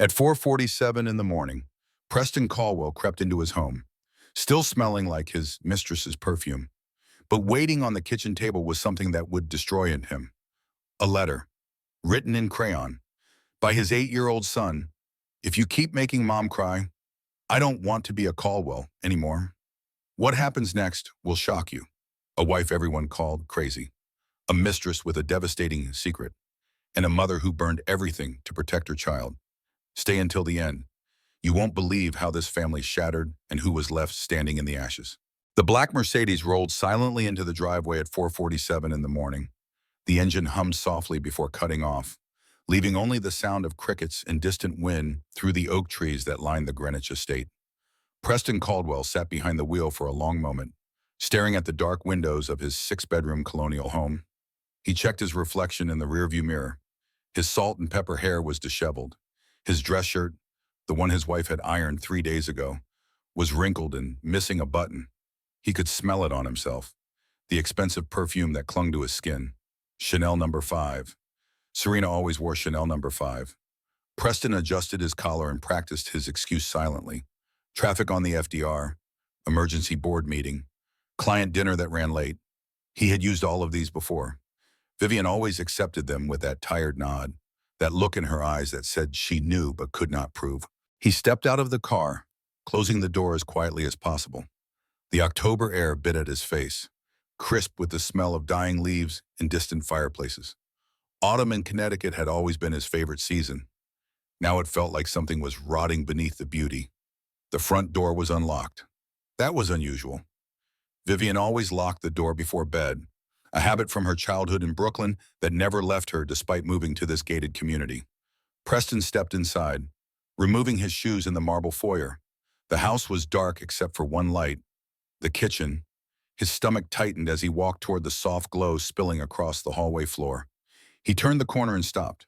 At 4:47 in the morning, Preston Caldwell crept into his home, still smelling like his mistress's perfume. But waiting on the kitchen table was something that would destroy him. A letter, written in crayon, by his 8-year-old son. If you keep making mom cry, I don't want to be a Caldwell anymore. What happens next will shock you. A wife everyone called crazy. A mistress with a devastating secret. And a mother who burned everything to protect her child. Stay until the end. You won't believe how this family shattered and who was left standing in the ashes. The black Mercedes rolled silently into the driveway at 4:47 in the morning. The engine hummed softly before cutting off, leaving only the sound of crickets and distant wind through the oak trees that lined the Greenwich estate. Preston Caldwell sat behind the wheel for a long moment, staring at the dark windows of his 6-bedroom colonial home. He checked his reflection in the rearview mirror. His salt and pepper hair was disheveled. His dress shirt, the one his wife had ironed 3 days ago, was wrinkled and missing a button. He could smell it on himself, the expensive perfume that clung to his skin. Chanel No. 5. Serena always wore Chanel No. 5. Preston adjusted his collar and practiced his excuse silently. Traffic on the FDR, emergency board meeting, client dinner that ran late. He had used all of these before. Vivian always accepted them with that tired nod, that look in her eyes that said she knew but could not prove. He stepped out of the car, closing the door as quietly as possible. The October air bit at his face, crisp with the smell of dying leaves and distant fireplaces. Autumn in Connecticut had always been his favorite season. Now it felt like something was rotting beneath the beauty. The front door was unlocked. That was unusual. Vivian always locked the door before bed, a habit from her childhood in Brooklyn that never left her despite moving to this gated community. Preston stepped inside, removing his shoes in the marble foyer. The house was dark except for one light, the kitchen. His stomach tightened as he walked toward the soft glow spilling across the hallway floor. He turned the corner and stopped.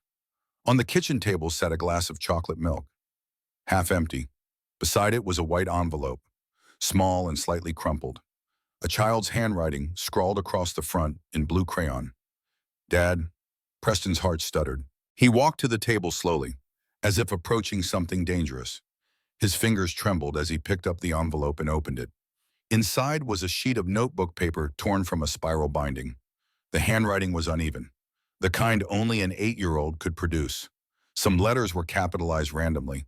On the kitchen table sat a glass of chocolate milk, half empty. Beside it was a white envelope, small and slightly crumpled. A child's handwriting scrawled across the front in blue crayon. Dad, Preston's heart stuttered. He walked to the table slowly, as if approaching something dangerous. His fingers trembled as he picked up the envelope and opened it. Inside was a sheet of notebook paper torn from a spiral binding. The handwriting was uneven, the kind only an 8-year-old could produce. Some letters were capitalized randomly.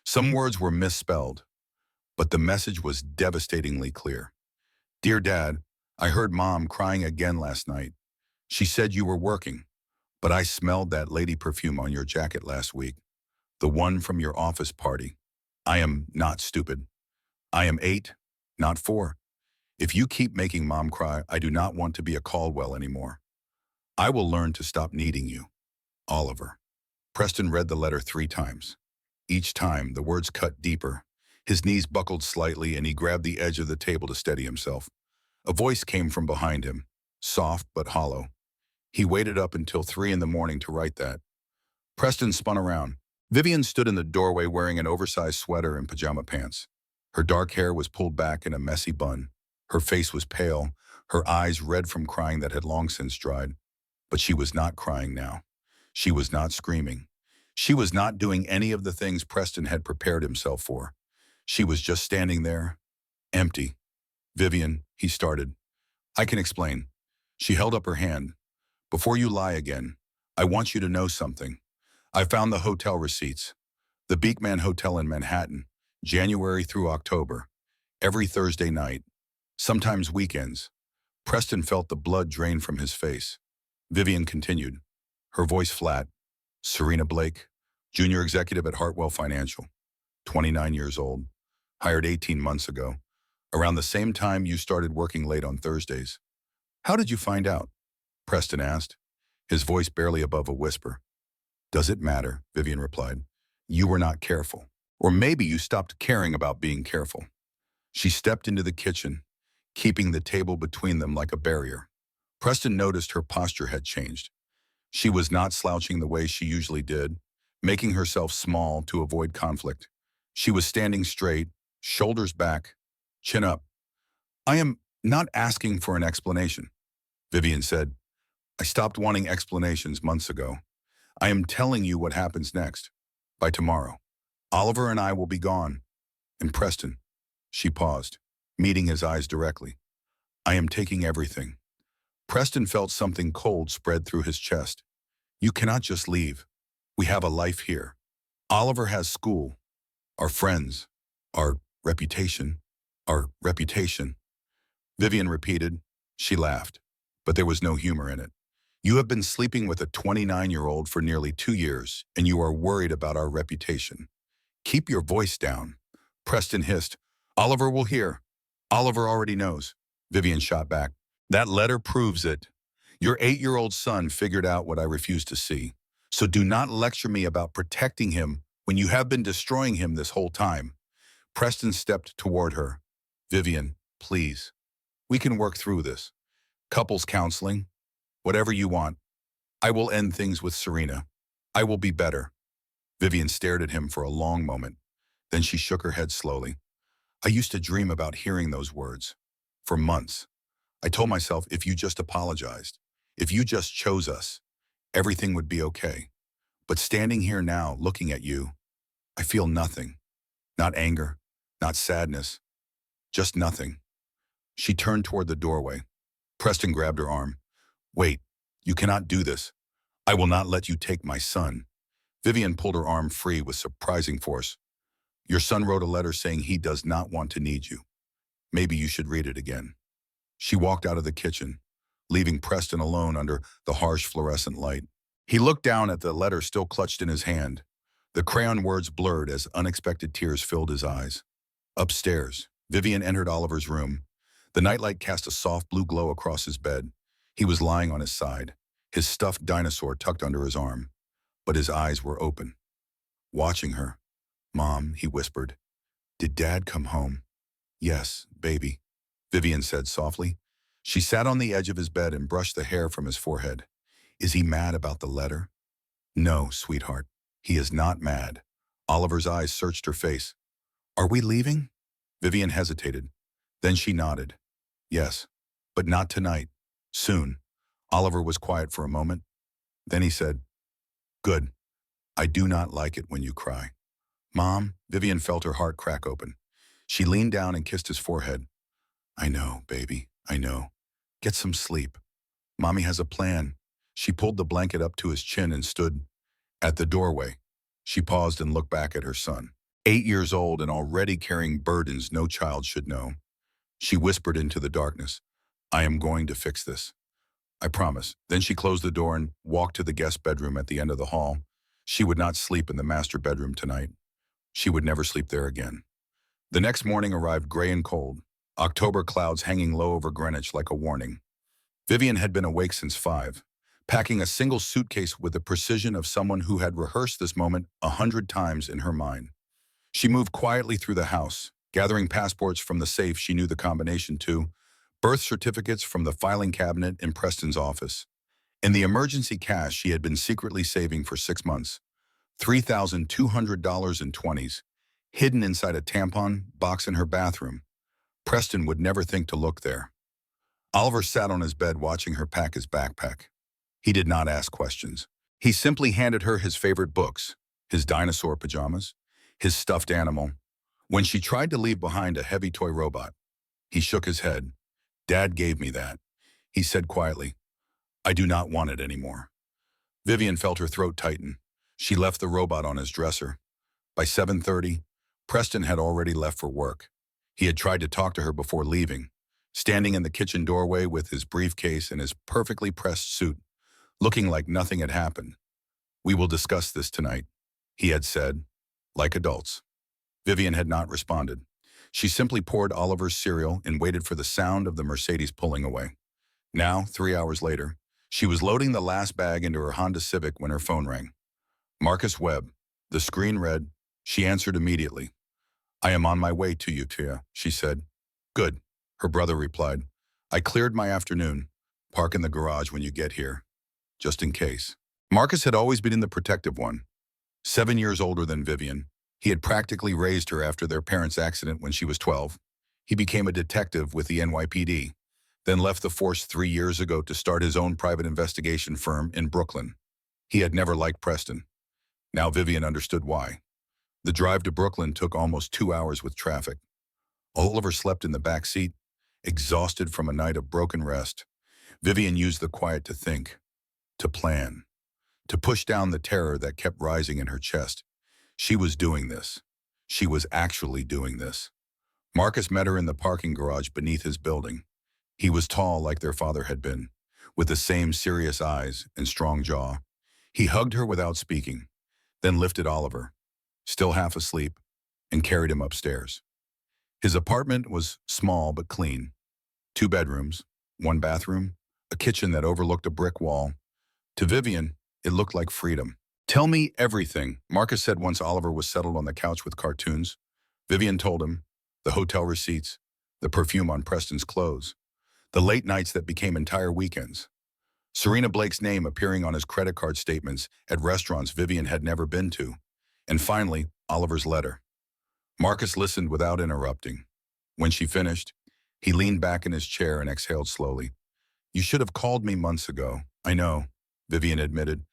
Some words were misspelled, but the message was devastatingly clear. Dear Dad, I heard Mom crying again last night. She said you were working, but I smelled that lady perfume on your jacket last week, the one from your office party. I am not stupid. I am 8, not 4. If you keep making Mom cry, I do not want to be a Caldwell anymore. I will learn to stop needing you. Oliver. Preston read the letter 3 times. Each time, the words cut deeper. His knees buckled slightly and he grabbed the edge of the table to steady himself. A voice came from behind him, soft but hollow. He waited up until 3 in the morning to write that. Preston spun around. Vivian stood in the doorway wearing an oversized sweater and pajama pants. Her dark hair was pulled back in a messy bun. Her face was pale, her eyes red from crying that had long since dried. But she was not crying now. She was not screaming. She was not doing any of the things Preston had prepared himself for. She was just standing there, empty. Vivian, he started. I can explain. She held up her hand. Before you lie again, I want you to know something. I found the hotel receipts. The Beekman Hotel in Manhattan, January through October. Every Thursday night. Sometimes weekends. Preston felt the blood drain from his face. Vivian continued, her voice flat. Serena Blake, junior executive at Hartwell Financial, 29 years old, hired 18 months ago, around the same time you started working late on Thursdays. How did you find out? Preston asked, his voice barely above a whisper. Does it matter? Vivian replied. You were not careful. Or maybe you stopped caring about being careful. She stepped into the kitchen, keeping the table between them like a barrier. Preston noticed her posture had changed. She was not slouching the way she usually did, making herself small to avoid conflict. She was standing straight, shoulders back, chin up. I am not asking for an explanation, Vivian said. I stopped wanting explanations months ago. I am telling you what happens next, by tomorrow. Oliver and I will be gone. And Preston, she paused, meeting his eyes directly. I am taking everything. Preston felt something cold spread through his chest. You cannot just leave. We have a life here. Oliver has school, our friends, our reputation, our reputation. Vivian repeated. She laughed, but there was no humor in it. You have been sleeping with a 29-year-old for nearly 2 years, and you are worried about our reputation. Keep your voice down. Preston hissed. Oliver will hear. Oliver already knows. Vivian shot back. That letter proves it. Your 8-year-old son figured out what I refuse to see. So do not lecture me about protecting him when you have been destroying him this whole time. Preston stepped toward her. Vivian, please. We can work through this. Couples counseling. Whatever you want. I will end things with Serena. I will be better. Vivian stared at him for a long moment. Then she shook her head slowly. I used to dream about hearing those words. For months. I told myself if you just apologized, if you just chose us, everything would be okay. But standing here now, looking at you, I feel nothing. Not anger, not sadness, just nothing. She turned toward the doorway. Preston grabbed her arm. Wait, you cannot do this. I will not let you take my son. Vivian pulled her arm free with surprising force. Your son wrote a letter saying he does not want to need you. Maybe you should read it again. She walked out of the kitchen, leaving Preston alone under the harsh fluorescent light. He looked down at the letter still clutched in his hand. The crayon words blurred as unexpected tears filled his eyes. Upstairs, Vivian entered Oliver's room. The nightlight cast a soft blue glow across his bed. He was lying on his side, his stuffed dinosaur tucked under his arm. But his eyes were open. Watching her. Mom, he whispered. Did Dad come home? Yes, baby, Vivian said softly. She sat on the edge of his bed and brushed the hair from his forehead. Is he mad about the letter? No, sweetheart. He is not mad. Oliver's eyes searched her face. Are we leaving? Vivian hesitated. Then she nodded. Yes, but not tonight. Soon. Oliver was quiet for a moment. Then he said, Good. I do not like it when you cry. Mom, Vivian felt her heart crack open. She leaned down and kissed his forehead. I know, baby, I know. Get some sleep. Mommy has a plan. She pulled the blanket up to his chin and stood at the doorway. She paused and looked back at her son. 8 years old and already carrying burdens no child should know. She whispered into the darkness, I am going to fix this. I promise. Then she closed the door and walked to the guest bedroom at the end of the hall. She would not sleep in the master bedroom tonight. She would never sleep there again. The next morning arrived gray and cold, October clouds hanging low over Greenwich like a warning. Vivian had been awake since 5, packing a single suitcase with the precision of someone who had rehearsed this moment 100 times in her mind. She moved quietly through the house, gathering passports from the safe she knew the combination to, birth certificates from the filing cabinet in Preston's office, and the emergency cash she had been secretly saving for 6 months, $3,200 in 20s, hidden inside a tampon box in her bathroom. Preston would never think to look there. Oliver sat on his bed watching her pack his backpack. He did not ask questions. He simply handed her his favorite books, his dinosaur pajamas, his stuffed animal. When she tried to leave behind a heavy toy robot, he shook his head. Dad gave me that. He said quietly, I do not want it anymore. Vivian felt her throat tighten. She left the robot on his dresser. By 7:30, Preston had already left for work. He had tried to talk to her before leaving, standing in the kitchen doorway with his briefcase and his perfectly pressed suit, looking like nothing had happened. We will discuss this tonight, he had said, like adults. Vivian had not responded. She simply poured Oliver's cereal and waited for the sound of the Mercedes pulling away. Now, 3 hours later, she was loading the last bag into her Honda Civic when her phone rang. Marcus Webb. The screen read. She answered immediately. I am on my way to you, Tia, she said. Good, her brother replied. I cleared my afternoon. Park in the garage when you get here, just in case. Marcus had always been the protective one. 7 years older than Vivian, he had practically raised her after their parents' accident when she was 12. He became a detective with the NYPD, then left the force 3 years ago to start his own private investigation firm in Brooklyn. He had never liked Preston. Now Vivian understood why. The drive to Brooklyn took almost 2 hours with traffic. Oliver slept in the back seat, exhausted from a night of broken rest. Vivian used the quiet to think, to plan, to push down the terror that kept rising in her chest. She was doing this. She was actually doing this. Marcus met her in the parking garage beneath his building. He was tall like their father had been, with the same serious eyes and strong jaw. He hugged her without speaking, then lifted Oliver, still half asleep, and carried him upstairs. His apartment was small but clean. 2 bedrooms, 1 bathroom, a kitchen that overlooked a brick wall. To Vivian, it looked like freedom. "Tell me everything," Marcus said once Oliver was settled on the couch with cartoons. Vivian told him, the hotel receipts, the perfume on Preston's clothes, the late nights that became entire weekends. Serena Blake's name appearing on his credit card statements at restaurants Vivian had never been to. And finally, Oliver's letter. Marcus listened without interrupting. When she finished, he leaned back in his chair and exhaled slowly. "You should have called me months ago." "I know," Vivian admitted.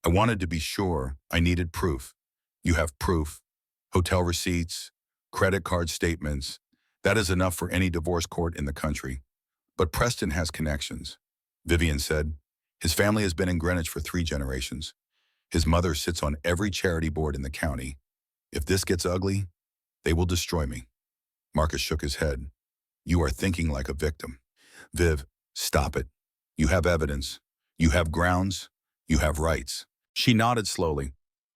"I wanted to be sure. I needed proof." "You have proof. Hotel receipts, credit card statements. That is enough for any divorce court in the country." "But Preston has connections," Vivian said. "His family has been in Greenwich for 3 generations. His mother sits on every charity board in the county. If this gets ugly, they will destroy me." Marcus shook his head. "You are thinking like a victim." "Viv, stop it. You have evidence. You have grounds. You have rights." She nodded slowly,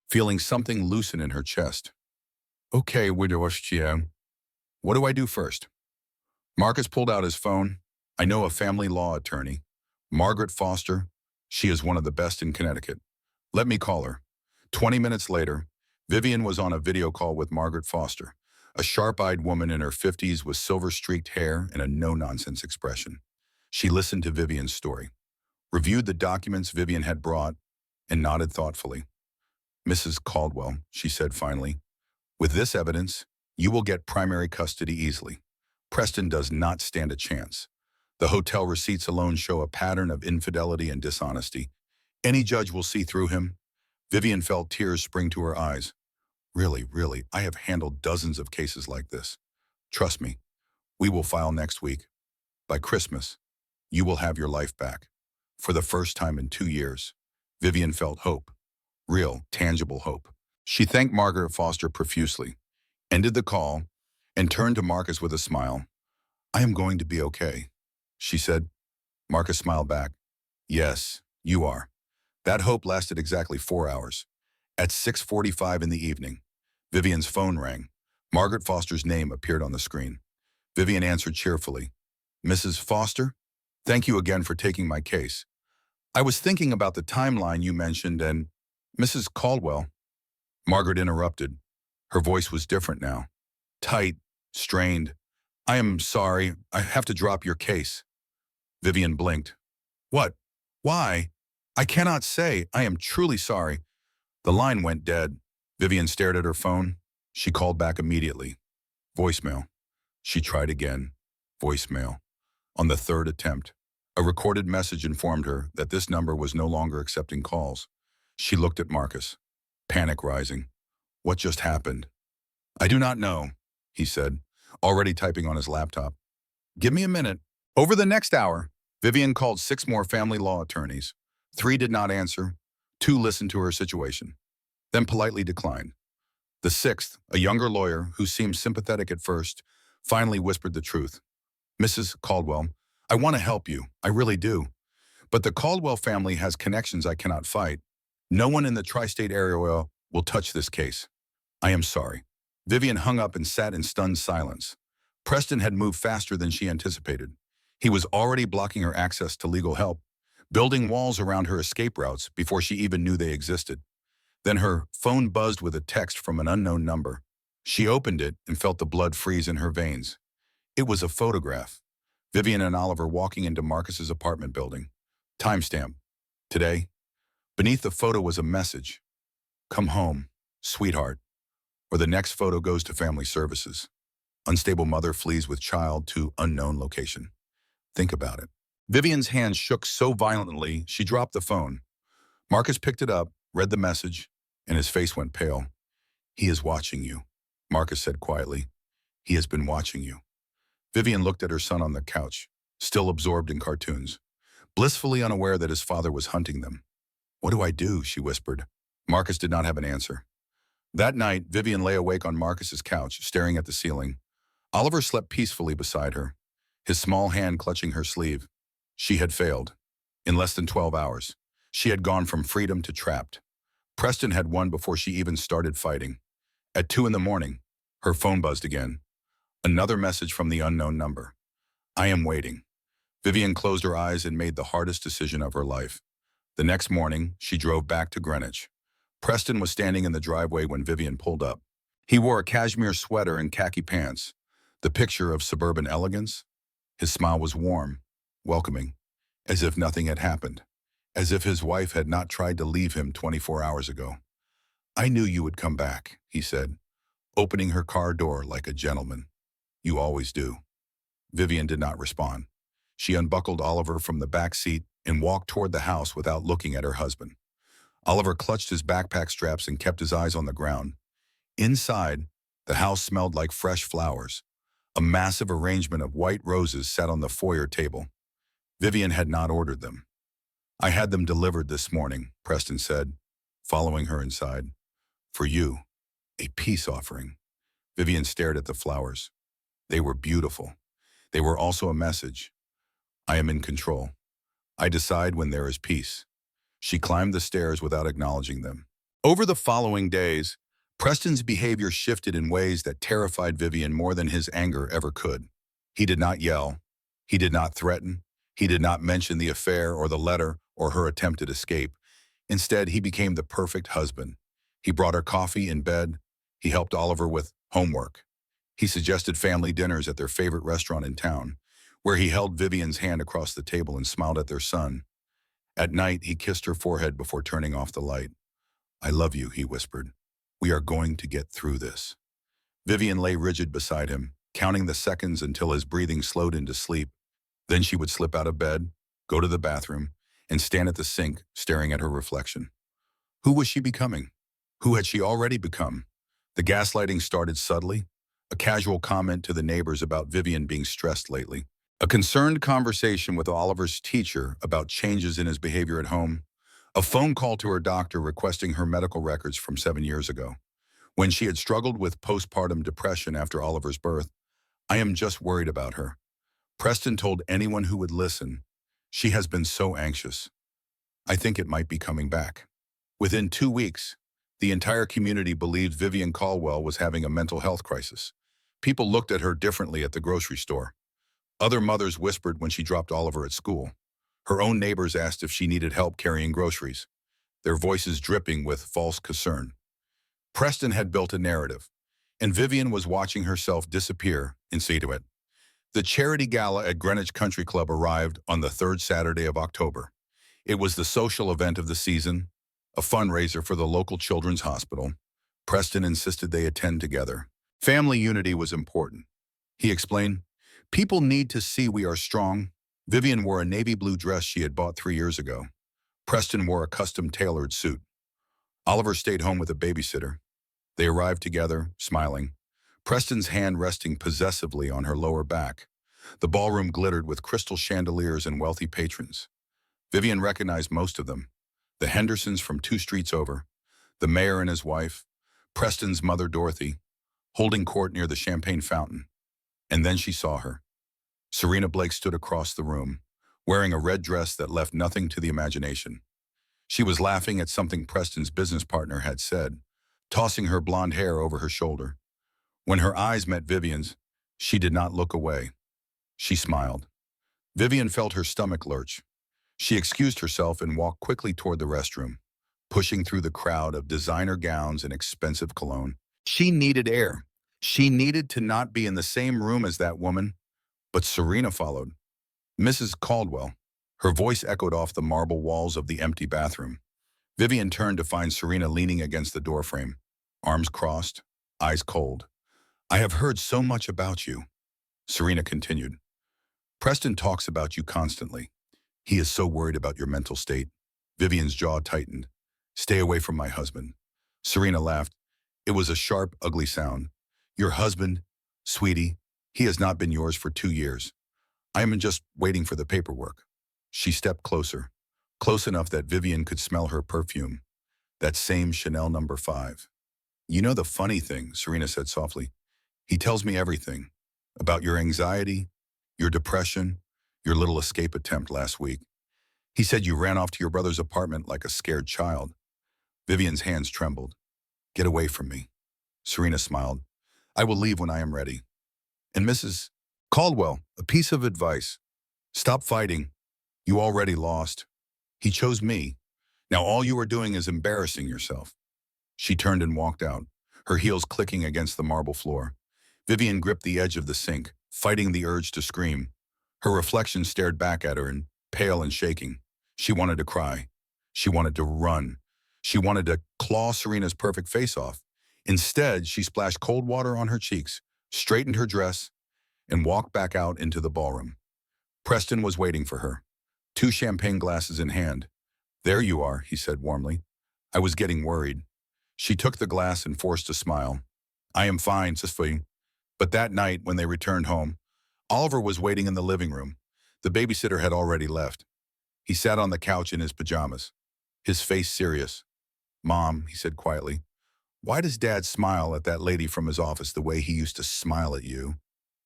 feeling something loosen in her chest. "Okay, widow, what do I do first?" Marcus pulled out his phone. "I know a family law attorney, Margaret Foster. She is one of the best in Connecticut. Let me call her." 20 minutes later, Vivian was on a video call with Margaret Foster, a sharp-eyed woman in her 50s with silver-streaked hair and a no-nonsense expression. She listened to Vivian's story, reviewed the documents Vivian had brought, and nodded thoughtfully. "Mrs. Caldwell," she said finally, "with this evidence, you will get primary custody easily. Preston does not stand a chance. The hotel receipts alone show a pattern of infidelity and dishonesty. Any judge will see through him." Vivian felt tears spring to her eyes. Really, I have handled dozens of cases like this. Trust me, we will file next week. By Christmas, you will have your life back." For the first time in 2 years, Vivian felt hope. Real, tangible hope. She thanked Margaret Foster profusely, ended the call, and turned to Marcus with a smile. "I am going to be okay," she said. Marcus smiled back. "Yes, you are." That hope lasted exactly 4 hours. At 6:45 in the evening, Vivian's phone rang. Margaret Foster's name appeared on the screen. Vivian answered cheerfully. "Mrs. Foster, thank you again for taking my case. I was thinking about the timeline you mentioned and—" "Mrs. Caldwell," Margaret interrupted. Her voice was different now. Tight, strained. "I am sorry. I have to drop your case." Vivian blinked. "What? Why? I cannot say. I am truly sorry." The line went dead. Vivian stared at her phone. She called back immediately. Voicemail. She tried again. Voicemail. On the 3rd attempt, a recorded message informed her that this number was no longer accepting calls. She looked at Marcus, panic rising. "What just happened?" "I do not know," he said, already typing on his laptop. "Give me a minute." Over the next hour, Vivian called 6 more family law attorneys. 3 did not answer. 2 listened to her situation, then politely declined. The 6th, a younger lawyer who seemed sympathetic at first, finally whispered the truth. "Mrs. Caldwell, I want to help you. I really do. But the Caldwell family has connections I cannot fight. No one in the tri-state area will touch this case. I am sorry." Vivian hung up and sat in stunned silence. Preston had moved faster than she anticipated. He was already blocking her access to legal help, building walls around her escape routes before she even knew they existed. Then her phone buzzed with a text from an unknown number. She opened it and felt the blood freeze in her veins. It was a photograph. Vivian and Oliver walking into Marcus's apartment building. Timestamp. Today. Beneath the photo was a message. "Come home, sweetheart." Or the next photo goes to family services. Unstable mother flees with child to unknown location. Think about it. Vivian's hands shook so violently she dropped the phone. Marcus picked it up, read the message, and his face went pale. He is watching you, Marcus said quietly. He has been watching you. Vivian looked at her son on the couch, still absorbed in cartoons, blissfully unaware that his father was hunting them. What do I do? She whispered. Marcus did not have an answer. That night, Vivian lay awake on Marcus's couch, staring at the ceiling. Oliver slept peacefully beside her, his small hand clutching her sleeve. She had failed. In less than 12 hours, she had gone from freedom to trapped. Preston had won before she even started fighting. At 2 in the morning, her phone buzzed again. Another message from the unknown number. I am waiting. Vivian closed her eyes and made the hardest decision of her life. The next morning, she drove back to Greenwich. Preston was standing in the driveway when Vivian pulled up. He wore a cashmere sweater and khaki pants, the picture of suburban elegance. His smile was warm, welcoming, as if nothing had happened, as if his wife had not tried to leave him 24 hours ago. I knew you would come back, he said, opening her car door like a gentleman. You always do. Vivian did not respond. She unbuckled Oliver from the back seat and walked toward the house without looking at her husband. Oliver clutched his backpack straps and kept his eyes on the ground. Inside, the house smelled like fresh flowers. A massive arrangement of white roses sat on the foyer table. Vivian had not ordered them. I had them delivered this morning, Preston said, following her inside. For you, a peace offering. Vivian stared at the flowers. They were beautiful. They were also a message. I am in control. I decide when there is peace. She climbed the stairs without acknowledging them. Over the following days, Preston's behavior shifted in ways that terrified Vivian more than his anger ever could. He did not yell. He did not threaten. He did not mention the affair or the letter or her attempted escape. Instead, he became the perfect husband. He brought her coffee in bed. He helped Oliver with homework. He suggested family dinners at their favorite restaurant in town, where he held Vivian's hand across the table and smiled at their son. At night, he kissed her forehead before turning off the light. I love you, he whispered. We are going to get through this. Vivian lay rigid beside him, counting the seconds until his breathing slowed into sleep. Then she would slip out of bed, go to the bathroom, and stand at the sink, staring at her reflection. Who was she becoming? Who had she already become? The gaslighting started subtly, a casual comment to the neighbors about Vivian being stressed lately, a concerned conversation with Oliver's teacher about changes in his behavior at home, a phone call to her doctor requesting her medical records from 7 years ago. When she had struggled with postpartum depression after Oliver's birth, I am just worried about her. Preston told anyone who would listen, she has been so anxious. I think it might be coming back. Within 2 weeks, the entire community believed Vivian Caldwell was having a mental health crisis. People looked at her differently at the grocery store. Other mothers whispered when she dropped Oliver at school. Her own neighbors asked if she needed help carrying groceries, their voices dripping with false concern. Preston had built a narrative, and Vivian was watching herself disappear into it. The charity gala at Greenwich Country Club arrived on the third Saturday of October. It was the social event of the season, a fundraiser for the local children's hospital. Preston insisted they attend together. Family unity was important. He explained, people need to see we are strong. Vivian wore a navy blue dress she had bought 3 years ago. Preston wore a custom-tailored suit. Oliver stayed home with a babysitter. They arrived together, smiling, Preston's hand resting possessively on her lower back. The ballroom glittered with crystal chandeliers and wealthy patrons. Vivian recognized most of them. The Hendersons from 2 streets over, the mayor and his wife, Preston's mother Dorothy, holding court near the champagne fountain. And then she saw her. Serena Blake stood across the room, wearing a red dress that left nothing to the imagination. She was laughing at something Preston's business partner had said, tossing her blonde hair over her shoulder. When her eyes met Vivian's, she did not look away. She smiled. Vivian felt her stomach lurch. She excused herself and walked quickly toward the restroom, pushing through the crowd of designer gowns and expensive cologne. She needed air. She needed to not be in the same room as that woman. But Serena followed. Mrs. Caldwell. Her voice echoed off the marble walls of the empty bathroom. Vivian turned to find Serena leaning against the doorframe, arms crossed, eyes cold. I have heard so much about you, Serena continued. Preston talks about you constantly. He is so worried about your mental state. Vivian's jaw tightened. Stay away from my husband. Serena laughed. It was a sharp, ugly sound. Your husband, sweetie, he has not been yours for 2 years. I am just waiting for the paperwork. She stepped closer, close enough that Vivian could smell her perfume, that same Chanel number 5. You know the funny thing, Serena said softly. He tells me everything about your anxiety, your depression, your little escape attempt last week. He said you ran off to your brother's apartment like a scared child. Vivian's hands trembled. Get away from me. Serena smiled. I will leave when I am ready. And Mrs. Caldwell, a piece of advice. Stop fighting. You already lost. He chose me. Now all you are doing is embarrassing yourself. She turned and walked out, her heels clicking against the marble floor. Vivian gripped the edge of the sink, fighting the urge to scream. Her reflection stared back at her, and pale and shaking. She wanted to cry. She wanted to run. She wanted to claw Serena's perfect face off. Instead, she splashed cold water on her cheeks, straightened her dress, and walked back out into the ballroom. Preston was waiting for her, 2 champagne glasses in hand. There you are, he said warmly. I was getting worried. She took the glass and forced a smile. I am fine, Cecily. But that night, when they returned home, Oliver was waiting in the living room. The babysitter had already left. He sat on the couch in his pajamas, his face serious. Mom, he said quietly, why does Dad smile at that lady from his office the way he used to smile at you?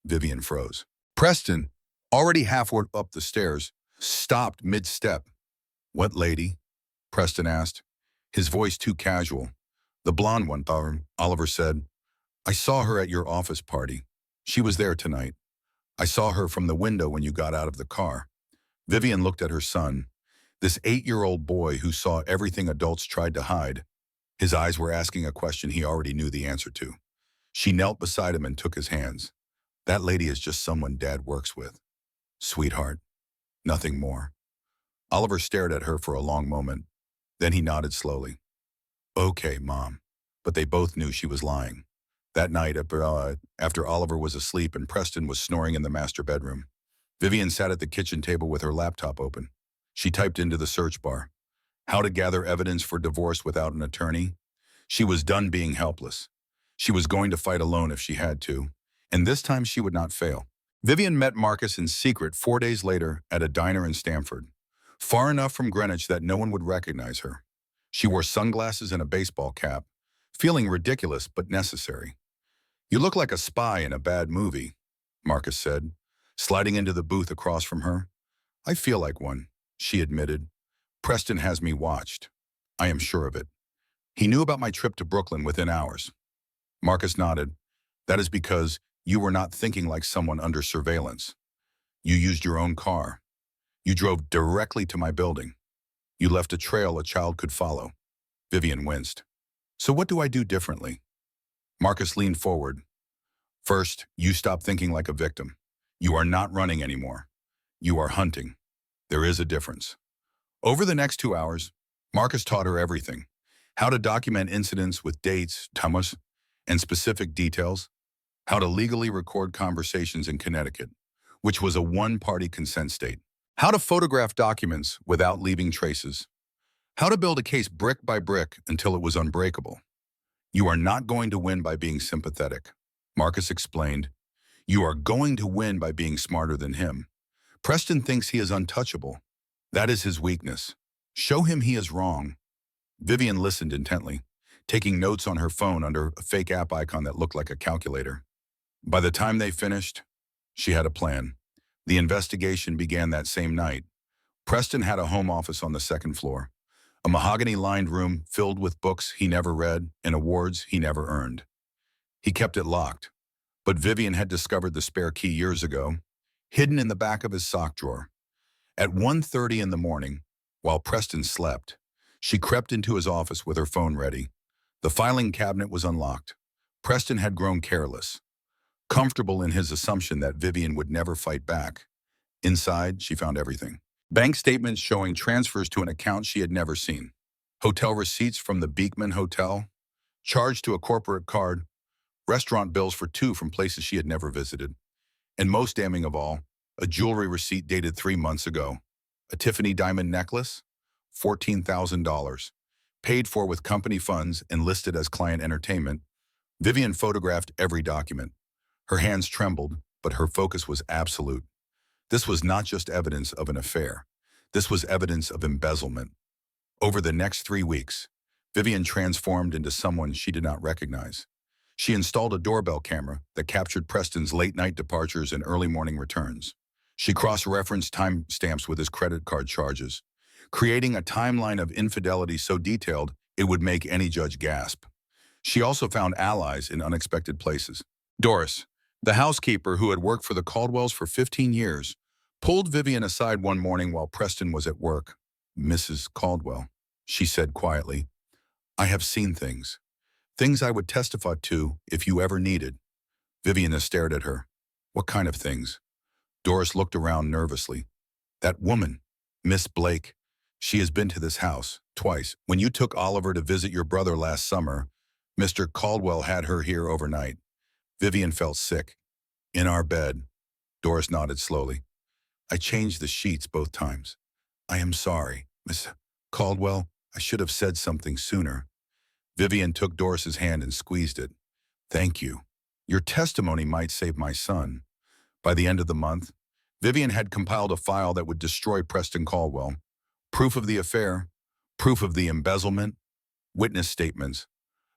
Vivian froze. Preston, already halfway up the stairs, stopped mid-step. What lady? Preston asked, his voice too casual. The blonde one, Oliver said. I saw her at your office party. She was there tonight. I saw her from the window when you got out of the car. Vivian looked at her son, this 8-year-old boy who saw everything adults tried to hide. His eyes were asking a question he already knew the answer to. She knelt beside him and took his hands. That lady is just someone Dad works with. Sweetheart. Nothing more. Oliver stared at her for a long moment. Then he nodded slowly. Okay, Mom. But they both knew she was lying. That night, after Oliver was asleep and Preston was snoring in the master bedroom, Vivian sat at the kitchen table with her laptop open. She typed into the search bar, how to gather evidence for divorce without an attorney. She was done being helpless. She was going to fight alone if she had to, and this time she would not fail. Vivian met Marcus in secret 4 days later at a diner in Stamford, far enough from Greenwich that no one would recognize her. She wore sunglasses and a baseball cap, feeling ridiculous but necessary. You look like a spy in a bad movie, Marcus said, sliding into the booth across from her. I feel like one, she admitted. Preston has me watched. I am sure of it. He knew about my trip to Brooklyn within hours. Marcus nodded. That is because you were not thinking like someone under surveillance. You used your own car. You drove directly to my building. You left a trail a child could follow. Vivian winced. So what do I do differently? Marcus leaned forward. First, you stop thinking like a victim. You are not running anymore. You are hunting. There is a difference. Over the next 2 hours, Marcus taught her everything. How to document incidents with dates, times, and specific details. How to legally record conversations in Connecticut, which was a one-party consent state. How to photograph documents without leaving traces. How to build a case brick by brick until it was unbreakable. You are not going to win by being sympathetic, Marcus explained. You are going to win by being smarter than him. Preston thinks he is untouchable. That is his weakness. Show him he is wrong. Vivian listened intently, taking notes on her phone under a fake app icon that looked like a calculator. By the time they finished, she had a plan. The investigation began that same night. Preston had a home office on the 2nd floor, a mahogany-lined room filled with books he never read and awards he never earned. He kept it locked, but Vivian had discovered the spare key years ago, hidden in the back of his sock drawer. At 1:30 in the morning, while Preston slept, she crept into his office with her phone ready. The filing cabinet was unlocked. Preston had grown careless, comfortable in his assumption that Vivian would never fight back. Inside, she found everything. Bank statements showing transfers to an account she had never seen. Hotel receipts from the Beekman Hotel, charged to a corporate card, restaurant bills for 2 from places she had never visited. And most damning of all, a jewelry receipt dated 3 months ago. A Tiffany diamond necklace, $14,000, paid for with company funds and listed as client entertainment, Vivian photographed every document. Her hands trembled, but her focus was absolute. This was not just evidence of an affair. This was evidence of embezzlement. Over the next 3 weeks, Vivian transformed into someone she did not recognize. She installed a doorbell camera that captured Preston's late-night departures and early morning returns. She cross-referenced timestamps with his credit card charges, creating a timeline of infidelity so detailed it would make any judge gasp. She also found allies in unexpected places. Doris, the housekeeper who had worked for the Caldwells for 15 years, pulled Vivian aside one morning while Preston was at work. "Mrs. Caldwell," she said quietly, "I have seen things. Things I would testify to if you ever needed." Vivian stared at her. "What kind of things?" Doris looked around nervously. "That woman, Miss Blake. She has been to this house twice. When you took Oliver to visit your brother last summer, Mr. Caldwell had her here overnight." Vivian felt sick. "In our bed." Doris nodded slowly. "I changed the sheets both times. I am sorry, Miss Caldwell. I should have said something sooner." Vivian took Doris's hand and squeezed it. "Thank you. Your testimony might save my son." By the end of the month, Vivian had compiled a file that would destroy Preston Caldwell. Proof of the affair, proof of the embezzlement, witness statements,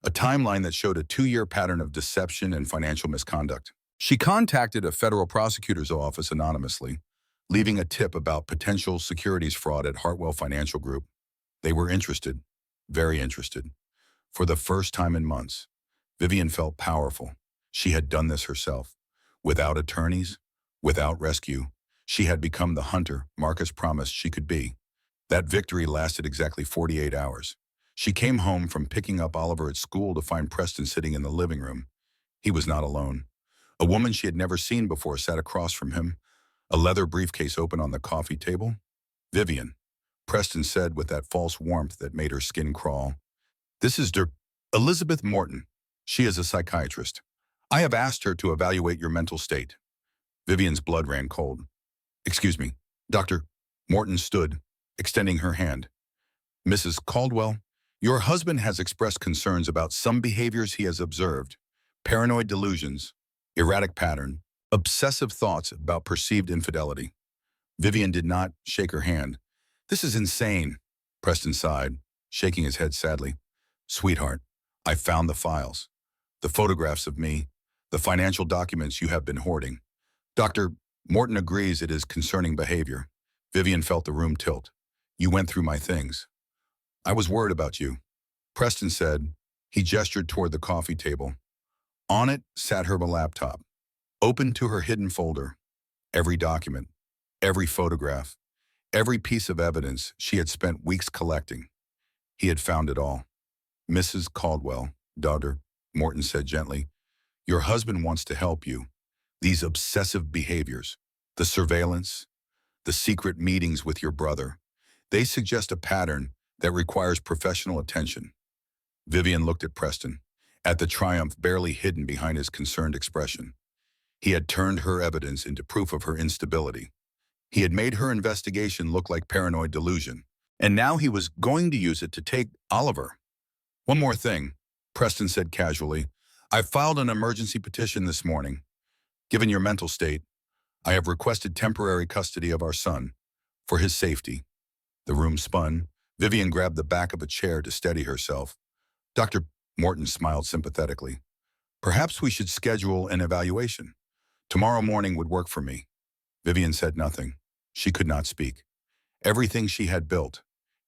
a timeline that showed a 2-year pattern of deception and financial misconduct. She contacted a federal prosecutor's office anonymously, leaving a tip about potential securities fraud at Hartwell Financial Group. They were interested, very interested. For the first time in months, Vivian felt powerful. She had done this herself. Without attorneys, without rescue, she had become the hunter Marcus promised she could be. That victory lasted exactly 48 hours. She came home from picking up Oliver at school to find Preston sitting in the living room. He was not alone. A woman she had never seen before sat across from him, a leather briefcase open on the coffee table. "Vivian," Preston said with that false warmth that made her skin crawl. "This is Elizabeth Morton. She is a psychiatrist. I have asked her to evaluate your mental state." Vivian's blood ran cold. "Excuse me, Dr. Morton stood, extending her hand. "Mrs. Caldwell, your husband has expressed concerns about some behaviors he has observed. Paranoid delusions, erratic pattern, obsessive thoughts about perceived infidelity." Vivian did not shake her hand. "This is insane," Preston sighed, shaking his head sadly. "Sweetheart, I found the files, the photographs of me, the financial documents you have been hoarding. Dr. Morton agrees it is concerning behavior." Vivian felt the room tilt. "You went through my things. I was worried about you," Preston said. He gestured toward the coffee table. On it sat her laptop, open to her hidden folder. Every document, every photograph, every piece of evidence she had spent weeks collecting. He had found it all. "Mrs. Caldwell," Dr. Morton said gently, "your husband wants to help you. These obsessive behaviors, the surveillance, the secret meetings with your brother, they suggest a pattern that requires professional attention." Vivian looked at Preston, at the triumph barely hidden behind his concerned expression. He had turned her evidence into proof of her instability. He had made her investigation look like paranoid delusion, and now he was going to use it to take Oliver. "One more thing," Preston said casually. "I filed an emergency petition this morning. Given your mental state, I have requested temporary custody of our son, for his safety." The room spun. Vivian grabbed the back of a chair to steady herself. Dr. Morton smiled sympathetically. "Perhaps we should schedule an evaluation. Tomorrow morning would work for me." Vivian said nothing. She could not speak. Everything she had built,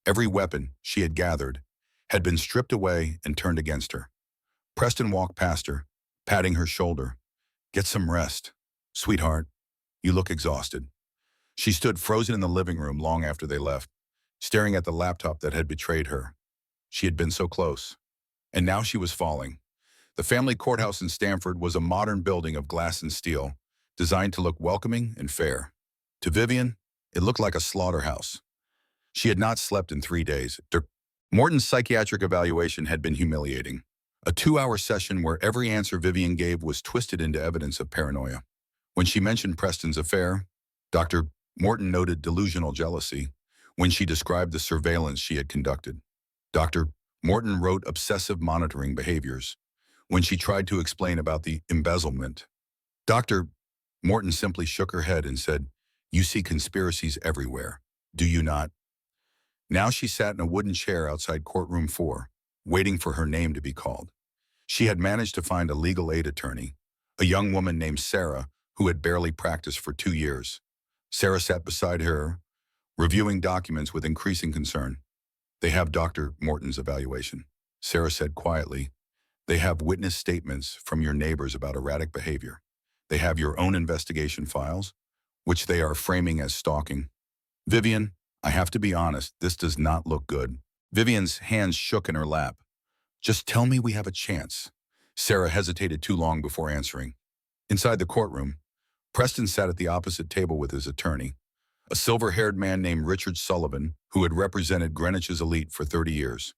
every weapon she had gathered, had been stripped away and turned against her. Preston walked past her, patting her shoulder. "Get some rest. Sweetheart, you look exhausted." She stood frozen in the living room long after they left, staring at the laptop that had betrayed her. She had been so close, and now she was falling. The family courthouse in Stamford was a modern building of glass and steel, designed to look welcoming and fair. To Vivian, it looked like a slaughterhouse. She had not slept in 3 days. Morton's psychiatric evaluation had been humiliating. A 2-hour session where every answer Vivian gave was twisted into evidence of paranoia. When she mentioned Preston's affair, Dr. Morton noted delusional jealousy. When she described the surveillance she had conducted, Dr. Morton wrote obsessive monitoring behaviors. When she tried to explain about the embezzlement, Dr. Morton simply shook her head and said, "You see conspiracies everywhere, do you not?" Now she sat in a wooden chair outside courtroom 4, waiting for her name to be called. She had managed to find a legal aid attorney, a young woman named Sarah, who had barely practiced for 2 years. Sarah sat beside her, reviewing documents with increasing concern. "They have Dr. Morton's evaluation," Sarah said quietly. "They have witness statements from your neighbors about erratic behavior. They have your own investigation files, which they are framing as stalking. Vivian, I have to be honest, this does not look good." Vivian's hands shook in her lap. "Just tell me we have a chance." Sarah hesitated too long before answering. Inside the courtroom, Preston sat at the opposite table with his attorney, a silver-haired man named Richard Sullivan, who had represented Greenwich's elite for 30 years.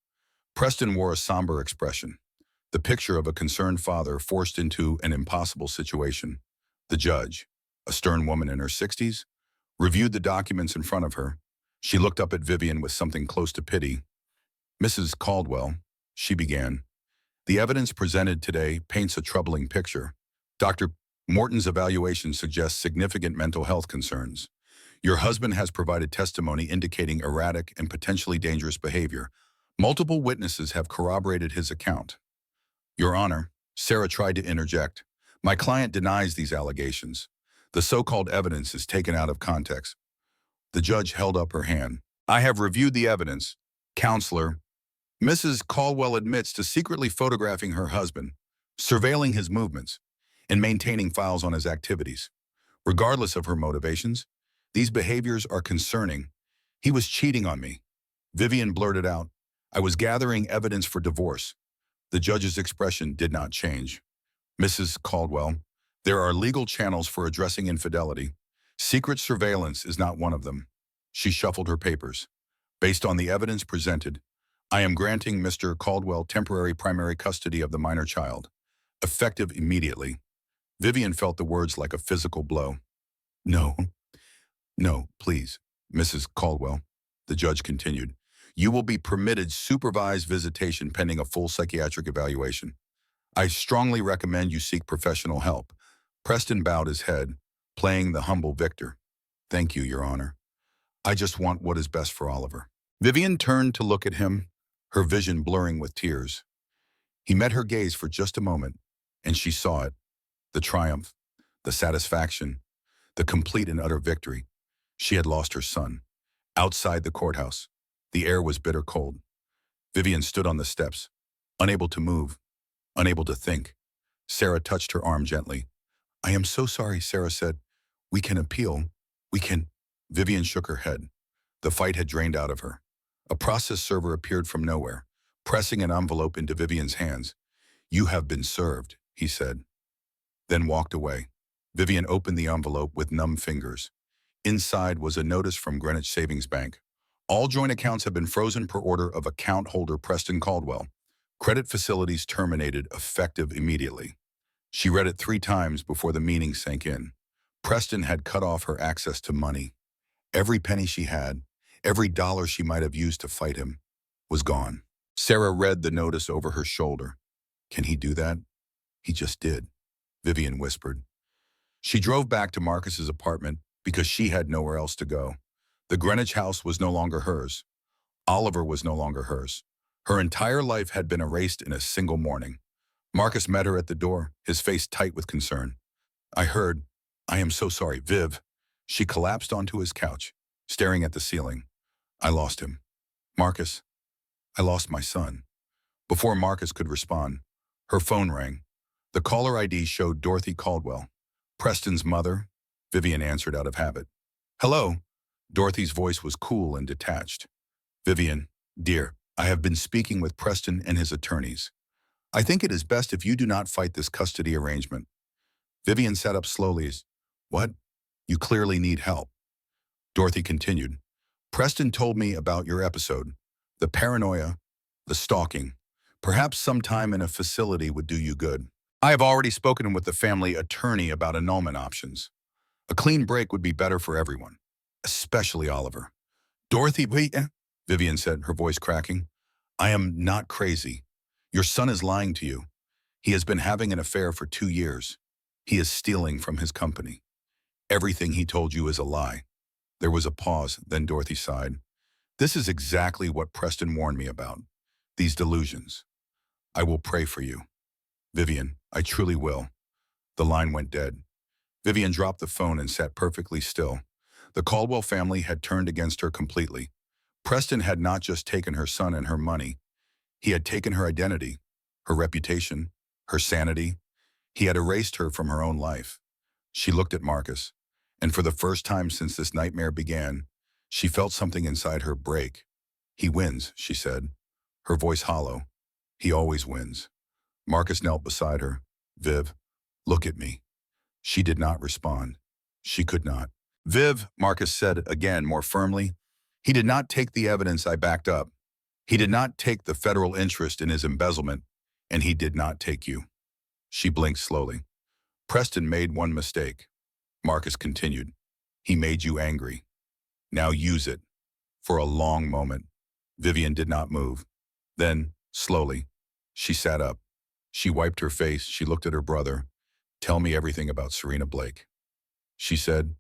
Preston wore a somber expression, the picture of a concerned father forced into an impossible situation. The judge, a stern woman in her 60s, reviewed the documents in front of her. She looked up at Vivian with something close to pity. "Mrs. Caldwell," she began, "the evidence presented today paints a troubling picture. Dr. Morton's evaluation suggests significant mental health concerns. Your husband has provided testimony indicating erratic and potentially dangerous behavior. Multiple witnesses have corroborated his account." "Your Honor," Sarah tried to interject, "my client denies these allegations. The so-called evidence is taken out of context." The judge held up her hand. "I have reviewed the evidence. Counselor, Mrs. Caldwell admits to secretly photographing her husband, surveilling his movements, and maintaining files on his activities. Regardless of her motivations, these behaviors are concerning. He was cheating on me." Vivian blurted out, "I was gathering evidence for divorce." The judge's expression did not change. "Mrs. Caldwell, there are legal channels for addressing infidelity. Secret surveillance is not one of them." She shuffled her papers. "Based on the evidence presented, I am granting Mr. Caldwell temporary primary custody of the minor child, effective immediately." Vivian felt the words like a physical blow. "No, no, please, Mrs. Caldwell," the judge continued. "You will be permitted supervised visitation pending a full psychiatric evaluation. I strongly recommend you seek professional help." Preston bowed his head, playing the humble victor. "Thank you, Your Honor. I just want what is best for Oliver." Vivian turned to look at him, her vision blurring with tears. He met her gaze for just a moment, and she saw it. The triumph, the satisfaction, the complete and utter victory. She had lost her son. Outside the courthouse, the air was bitter cold. Vivian stood on the steps, unable to move, unable to think. Sarah touched her arm gently. "I am so sorry," Sarah said. "We can appeal. We can—" Vivian shook her head. The fight had drained out of her. A process server appeared from nowhere, pressing an envelope into Vivian's hands. "You have been served," he said, then walked away. Vivian opened the envelope with numb fingers. Inside was a notice from Greenwich Savings Bank. "All joint accounts have been frozen per order of account holder Preston Caldwell. Credit facilities terminated effective immediately." She read it 3 times before the meaning sank in. Preston had cut off her access to money. Every penny she had, every dollar she might have used to fight him, was gone. Sarah read the notice over her shoulder. "Can he do that?" "He just did," Vivian whispered. She drove back to Marcus's apartment because she had nowhere else to go. The Greenwich house was no longer hers. Oliver was no longer hers. Her entire life had been erased in a single morning. Marcus met her at the door, his face tight with concern. I am so sorry, Viv." She collapsed onto his couch, staring at the ceiling. "I lost him. Marcus, I lost my son." Before Marcus could respond, her phone rang. The caller ID showed Dorothy Caldwell, Preston's mother. Vivian answered out of habit. "Hello." Dorothy's voice was cool and detached. "Vivian, dear, I have been speaking with Preston and his attorneys. I think it is best if you do not fight this custody arrangement." Vivian sat up slowly. "What? You clearly need help." Dorothy continued. "Preston told me about your episode, the paranoia, the stalking. Perhaps some time in a facility would do you good. I have already spoken with the family attorney about annulment options. A clean break would be better for everyone, especially Oliver." "Dorothy, wait," Vivian said, her voice cracking. I am not crazy. Your son is lying to you. He has been having an affair for 2 years. He is stealing from his company. Everything he told you is a lie. There was a pause, then Dorothy sighed. This is exactly what Preston warned me about. These delusions. I will pray for you. Vivian, I truly will. The line went dead. Vivian dropped the phone and sat perfectly still. The Caldwell family had turned against her completely. Preston had not just taken her son and her money. He had taken her identity, her reputation, her sanity. He had erased her from her own life. She looked at Marcus, and for the first time since this nightmare began, she felt something inside her break. He wins, she said, her voice hollow. He always wins. Marcus knelt beside her. Viv, look at me. She did not respond. She could not. Viv, Marcus said again more firmly, he did not take the evidence I backed up. He did not take the federal interest in his embezzlement, and he did not take you. She blinked slowly. Preston made one mistake. Marcus continued. He made you angry. Now use it. For a long moment, Vivian did not move. Then, slowly, she sat up. She wiped her face. She looked at her brother. Tell me everything about Serena Blake, she said,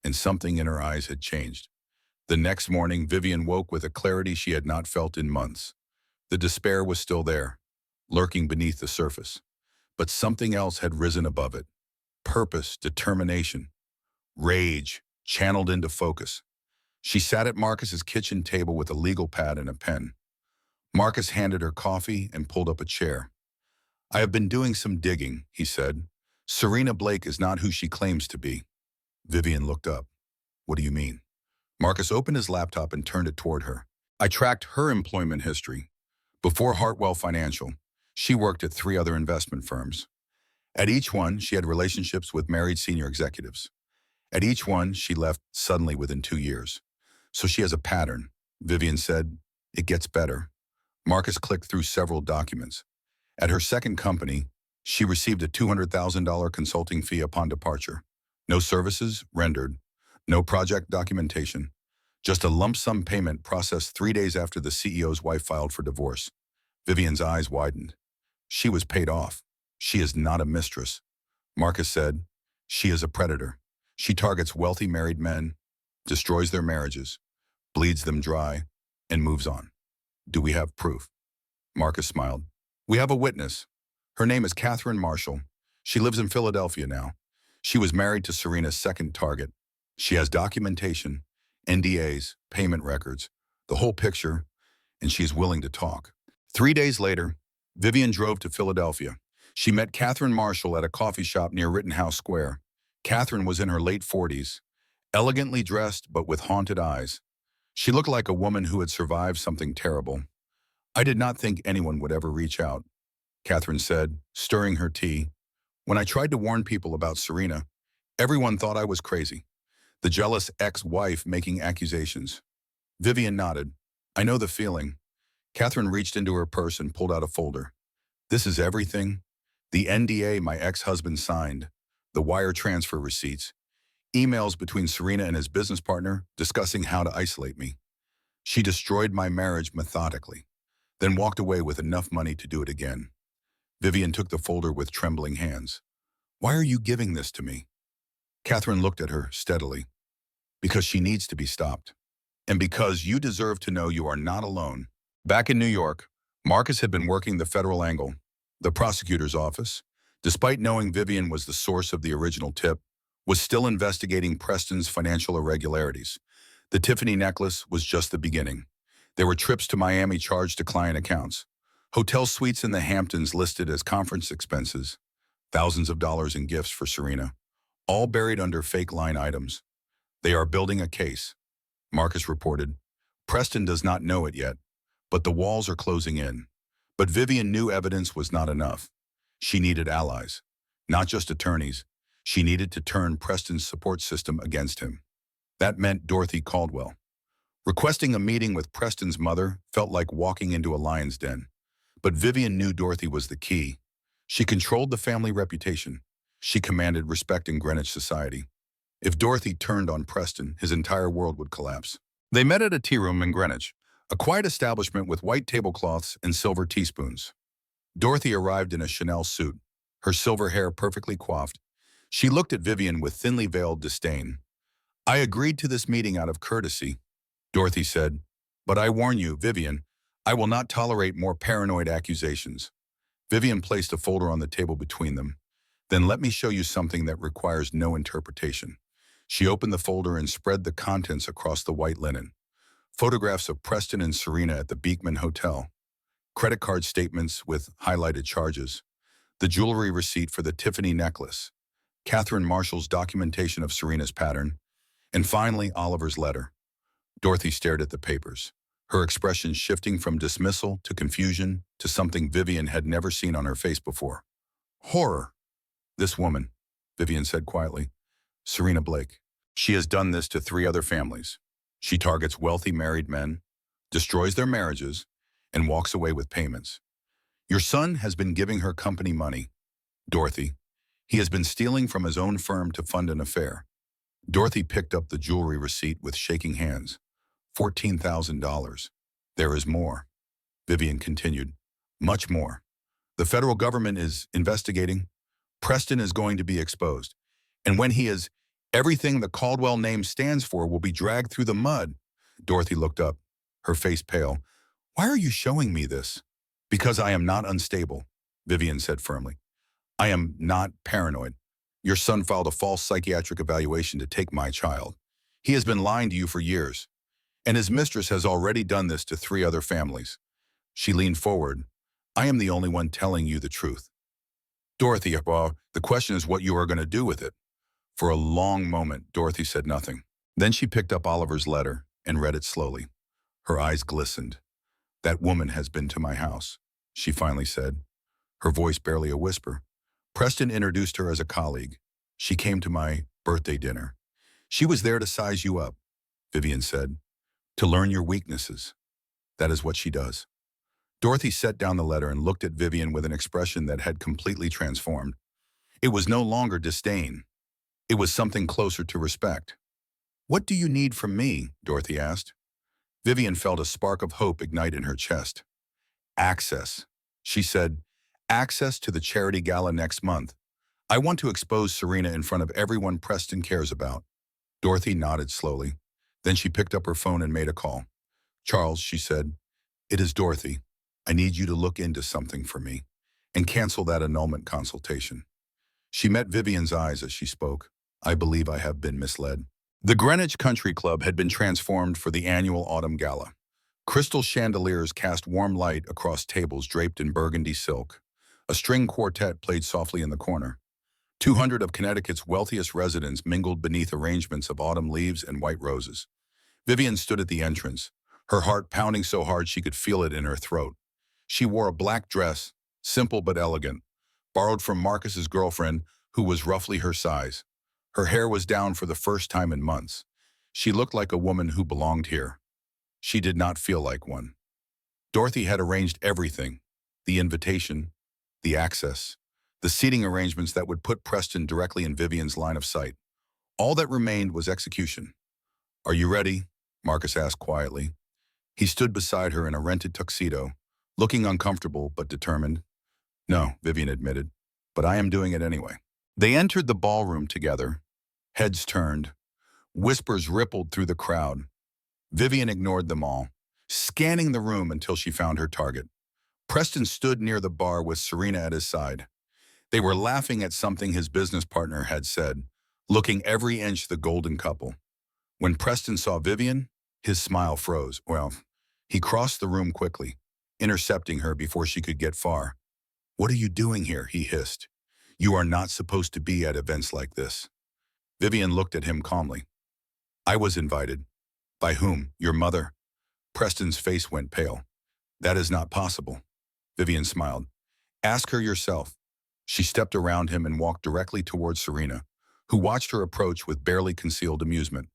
and something in her eyes had changed. The next morning, Vivian woke with a clarity she had not felt in months. The despair was still there, lurking beneath the surface. But something else had risen above it. Purpose, determination, rage, channeled into focus. She sat at Marcus's kitchen table with a legal pad and a pen. Marcus handed her coffee and pulled up a chair. I have been doing some digging, he said. Serena Blake is not who she claims to be. Vivian looked up. What do you mean? Marcus opened his laptop and turned it toward her. I tracked her employment history. Before Hartwell Financial, she worked at 3 other investment firms. At each one, she had relationships with married senior executives. At each one, she left suddenly within 2 years. So she has a pattern. Vivian said, it gets better. Marcus clicked through several documents. At her second company, she received a $200,000 consulting fee upon departure. No services rendered, no project documentation, just a lump sum payment processed 3 days after the CEO's wife filed for divorce. Vivian's eyes widened. She was paid off. She is not a mistress. Marcus said, she is a predator. She targets wealthy married men, destroys their marriages, bleeds them dry, and moves on. Do we have proof? Marcus smiled. We have a witness. Her name is Catherine Marshall. She lives in Philadelphia now. She was married to Serena's second target. She has documentation, NDAs, payment records, the whole picture, and she's willing to talk. 3 days later, Vivian drove to Philadelphia. She met Catherine Marshall at a coffee shop near Rittenhouse Square. Catherine was in her late 40s, elegantly dressed but with haunted eyes. She looked like a woman who had survived something terrible. I did not think anyone would ever reach out, Catherine said, stirring her tea. When I tried to warn people about Serena, everyone thought I was crazy. The jealous ex-wife making accusations. Vivian nodded. I know the feeling. Catherine reached into her purse and pulled out a folder. This is everything. The NDA my ex-husband signed, the wire transfer receipts, emails between Serena and his business partner discussing how to isolate me. She destroyed my marriage methodically, then walked away with enough money to do it again. Vivian took the folder with trembling hands. Why are you giving this to me? Catherine looked at her steadily. Because she needs to be stopped. And because you deserve to know you are not alone. Back in New York, Marcus had been working the federal angle, the prosecutor's office, despite knowing Vivian was the source of the original tip, was still investigating Preston's financial irregularities. The Tiffany necklace was just the beginning. There were trips to Miami charged to client accounts, hotel suites in the Hamptons listed as conference expenses, thousands of dollars in gifts for Serena, all buried under fake line items. They are building a case, Marcus reported. Preston does not know it yet, but the walls are closing in. But Vivian knew evidence was not enough. She needed allies, not just attorneys. She needed to turn Preston's support system against him. That meant Dorothy Caldwell. Requesting a meeting with Preston's mother felt like walking into a lion's den. But Vivian knew Dorothy was the key. She controlled the family reputation. She commanded respect in Greenwich society. If Dorothy turned on Preston, his entire world would collapse. They met at a tea room in Greenwich. A quiet establishment with white tablecloths and silver teaspoons. Dorothy arrived in a Chanel suit, her silver hair perfectly coiffed. She looked at Vivian with thinly veiled disdain. "I agreed to this meeting out of courtesy," Dorothy said. "But I warn you, Vivian, I will not tolerate more paranoid accusations." Vivian placed a folder on the table between them. "Then let me show you something that requires no interpretation." She opened the folder and spread the contents across the white linen. Photographs of Preston and Serena at the Beekman Hotel. Credit card statements with highlighted charges. The jewelry receipt for the Tiffany necklace. Catherine Marshall's documentation of Serena's pattern. And finally, Oliver's letter. Dorothy stared at the papers, her expression shifting from dismissal to confusion to something Vivian had never seen on her face before. Horror. "This woman," Vivian said quietly. "Serena Blake. She has done this to 3 other families. She targets wealthy married men, destroys their marriages, and walks away with payments. Your son has been giving her company money, Dorothy. He has been stealing from his own firm to fund an affair." Dorothy picked up the jewelry receipt with shaking hands. $14,000. "There is more," Vivian continued. "Much more. The federal government is investigating. Preston is going to be exposed. And when he is, everything the Caldwell name stands for will be dragged through the mud." Dorothy looked up, her face pale. "Why are you showing me this?" "Because I am not unstable," Vivian said firmly. "I am not paranoid. Your son filed a false psychiatric evaluation to take my child. He has been lying to you for years. And his mistress has already done this to 3 other families." She leaned forward. "I am the only one telling you the truth. Dorothy, well, the question is what you are going to do with it." For a long moment, Dorothy said nothing. Then she picked up Oliver's letter and read it slowly. Her eyes glistened. "That woman has been to my house," she finally said, her voice barely a whisper. "Preston introduced her as a colleague. She came to my birthday dinner. She was there to size you up," Vivian said, "to learn your weaknesses. That is what she does." Dorothy set down the letter and looked at Vivian with an expression that had completely transformed. It was no longer disdain. It was something closer to respect. "What do you need from me?" Dorothy asked. Vivian felt a spark of hope ignite in her chest. "Access," she said. "Access to the charity gala next month. I want to expose Serena in front of everyone Preston cares about." Dorothy nodded slowly. Then she picked up her phone and made a call. "Charles," she said, "it is Dorothy. I need you to look into something for me and cancel that annulment consultation." She met Vivian's eyes as she spoke. "I believe I have been misled." The Greenwich Country Club had been transformed for the annual autumn gala. Crystal chandeliers cast warm light across tables draped in burgundy silk. A string quartet played softly in the corner. 200 of Connecticut's wealthiest residents mingled beneath arrangements of autumn leaves and white roses. Vivian stood at the entrance, her heart pounding so hard she could feel it in her throat. She wore a black dress, simple but elegant, borrowed from Marcus's girlfriend, who was roughly her size. Her hair was down for the first time in months. She looked like a woman who belonged here. She did not feel like one. Dorothy had arranged everything: the invitation, the access, the seating arrangements that would put Preston directly in Vivian's line of sight. All that remained was execution. "Are you ready?" Marcus asked quietly. He stood beside her in a rented tuxedo, looking uncomfortable but determined. "No," Vivian admitted, "but I am doing it anyway." They entered the ballroom together. Heads turned. Whispers rippled through the crowd. Vivian ignored them all, scanning the room until she found her target. Preston stood near the bar with Serena at his side. They were laughing at something his business partner had said, looking every inch the golden couple. When Preston saw Vivian, his smile froze. Well, he crossed the room quickly, intercepting her before she could get far. "What are you doing here?" he hissed. "You are not supposed to be at events like this." Vivian looked at him calmly. "I was invited." "By whom? Your mother?" Preston's face went pale. "That is not possible." Vivian smiled. "Ask her yourself." She stepped around him and walked directly towards Serena, who watched her approach with barely concealed amusement.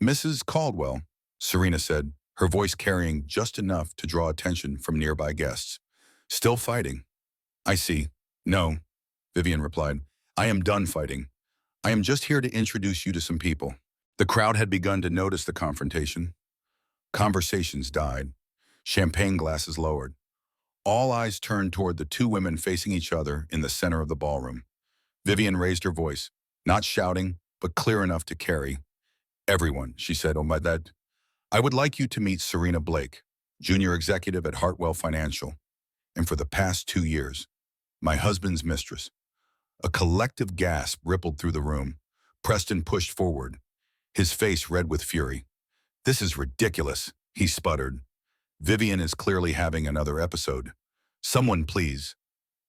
"Mrs. Caldwell," Serena said, her voice carrying just enough to draw attention from nearby guests. "Still fighting?" "I see. No," Vivian replied. "I am done fighting. I am just here to introduce you to some people." The crowd had begun to notice the confrontation. Conversations died. champagne glasses lowered. All eyes turned toward the two women facing each other in the center of the ballroom. Vivian raised her voice, not shouting, but clear enough to carry. Everyone, she said, oh my dad. I would like you to meet Serena Blake, junior executive at Hartwell Financial, and for the past 2 years, my husband's mistress. A collective gasp rippled through the room. Preston pushed forward, his face red with fury. This is ridiculous, he sputtered. Vivian is clearly having another episode. Someone please.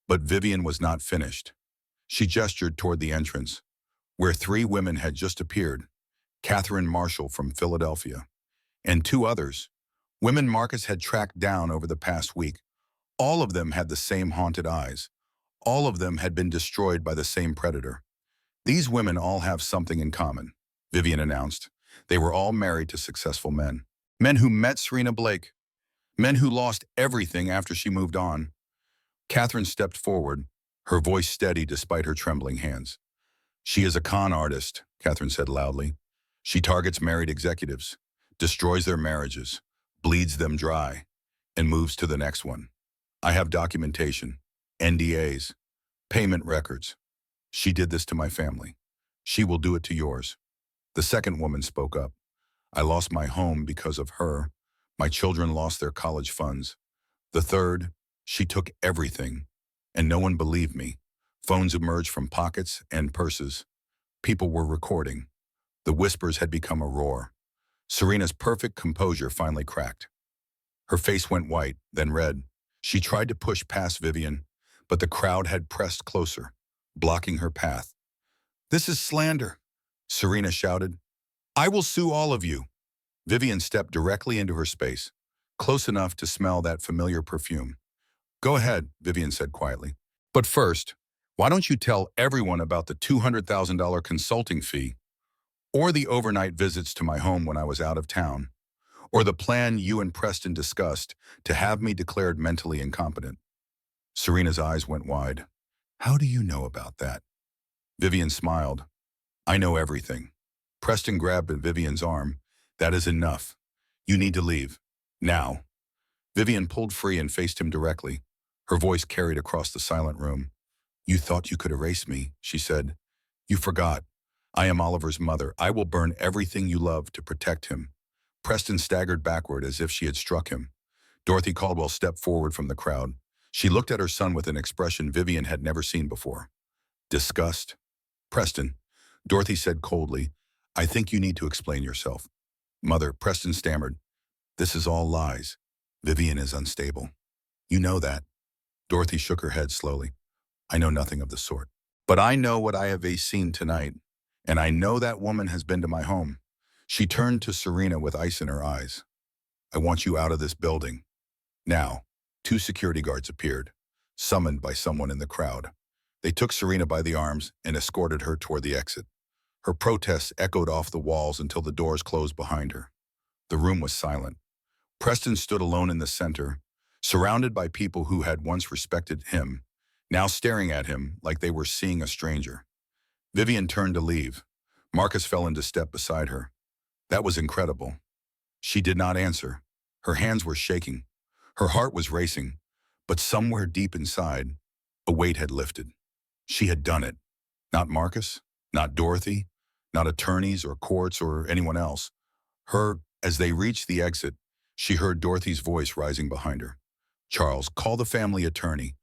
But Vivian was not finished. She gestured toward the entrance, where 3 women had just appeared. Catherine Marshall from Philadelphia, and 2 others, women Marcus had tracked down over the past week. All of them had the same haunted eyes. All of them had been destroyed by the same predator. These women all have something in common, Vivian announced. They were all married to successful men. Men who met Serena Blake. Men who lost everything after she moved on. Catherine stepped forward, her voice steady despite her trembling hands. She is a con artist, Catherine said loudly. She targets married executives, destroys their marriages, bleeds them dry, and moves to the next one. I have documentation, NDAs, payment records. She did this to my family. She will do it to yours. The second woman spoke up. I lost my home because of her. My children lost their college funds. The third, she took everything, and no one believed me. Phones emerged from pockets and purses. People were recording. The whispers had become a roar. Serena's perfect composure finally cracked. Her face went white, then red. She tried to push past Vivian, but the crowd had pressed closer, blocking her path. This is slander, Serena shouted. I will sue all of you. Vivian stepped directly into her space, close enough to smell that familiar perfume. Go ahead, Vivian said quietly. But first, why don't you tell everyone about the $200,000 consulting fee, or the overnight visits to my home when I was out of town, or the plan you and Preston discussed to have me declared mentally incompetent? Serena's eyes went wide. How do you know about that? Vivian smiled. I know everything. Preston grabbed Vivian's arm. That is enough. You need to leave. Now. Vivian pulled free and faced him directly. Her voice carried across the silent room. You thought you could erase me, she said. You forgot. I am Oliver's mother. I will burn everything you love to protect him. Preston staggered backward as if she had struck him. Dorothy Caldwell stepped forward from the crowd. She looked at her son with an expression Vivian had never seen before. Disgust. Preston, Dorothy said coldly, I think you need to explain yourself. Mother, Preston stammered. This is all lies. Vivian is unstable. You know that. Dorothy shook her head slowly. I know nothing of the sort. But I know what I have seen tonight, and I know that woman has been to my home. She turned to Serena with ice in her eyes. I want you out of this building. Now, 2 security guards appeared, summoned by someone in the crowd. They took Serena by the arms and escorted her toward the exit. Her protests echoed off the walls until the doors closed behind her. The room was silent. Preston stood alone in the center, surrounded by people who had once respected him, now staring at him like they were seeing a stranger. Vivian turned to leave. Marcus fell into step beside her. That was incredible. She did not answer. Her hands were shaking. Her heart was racing. But somewhere deep inside, a weight had lifted. She had done it. Not Marcus, not Dorothy, not attorneys or courts or anyone else. As they reached the exit, she heard Dorothy's voice rising behind her. Charles, call the family attorney.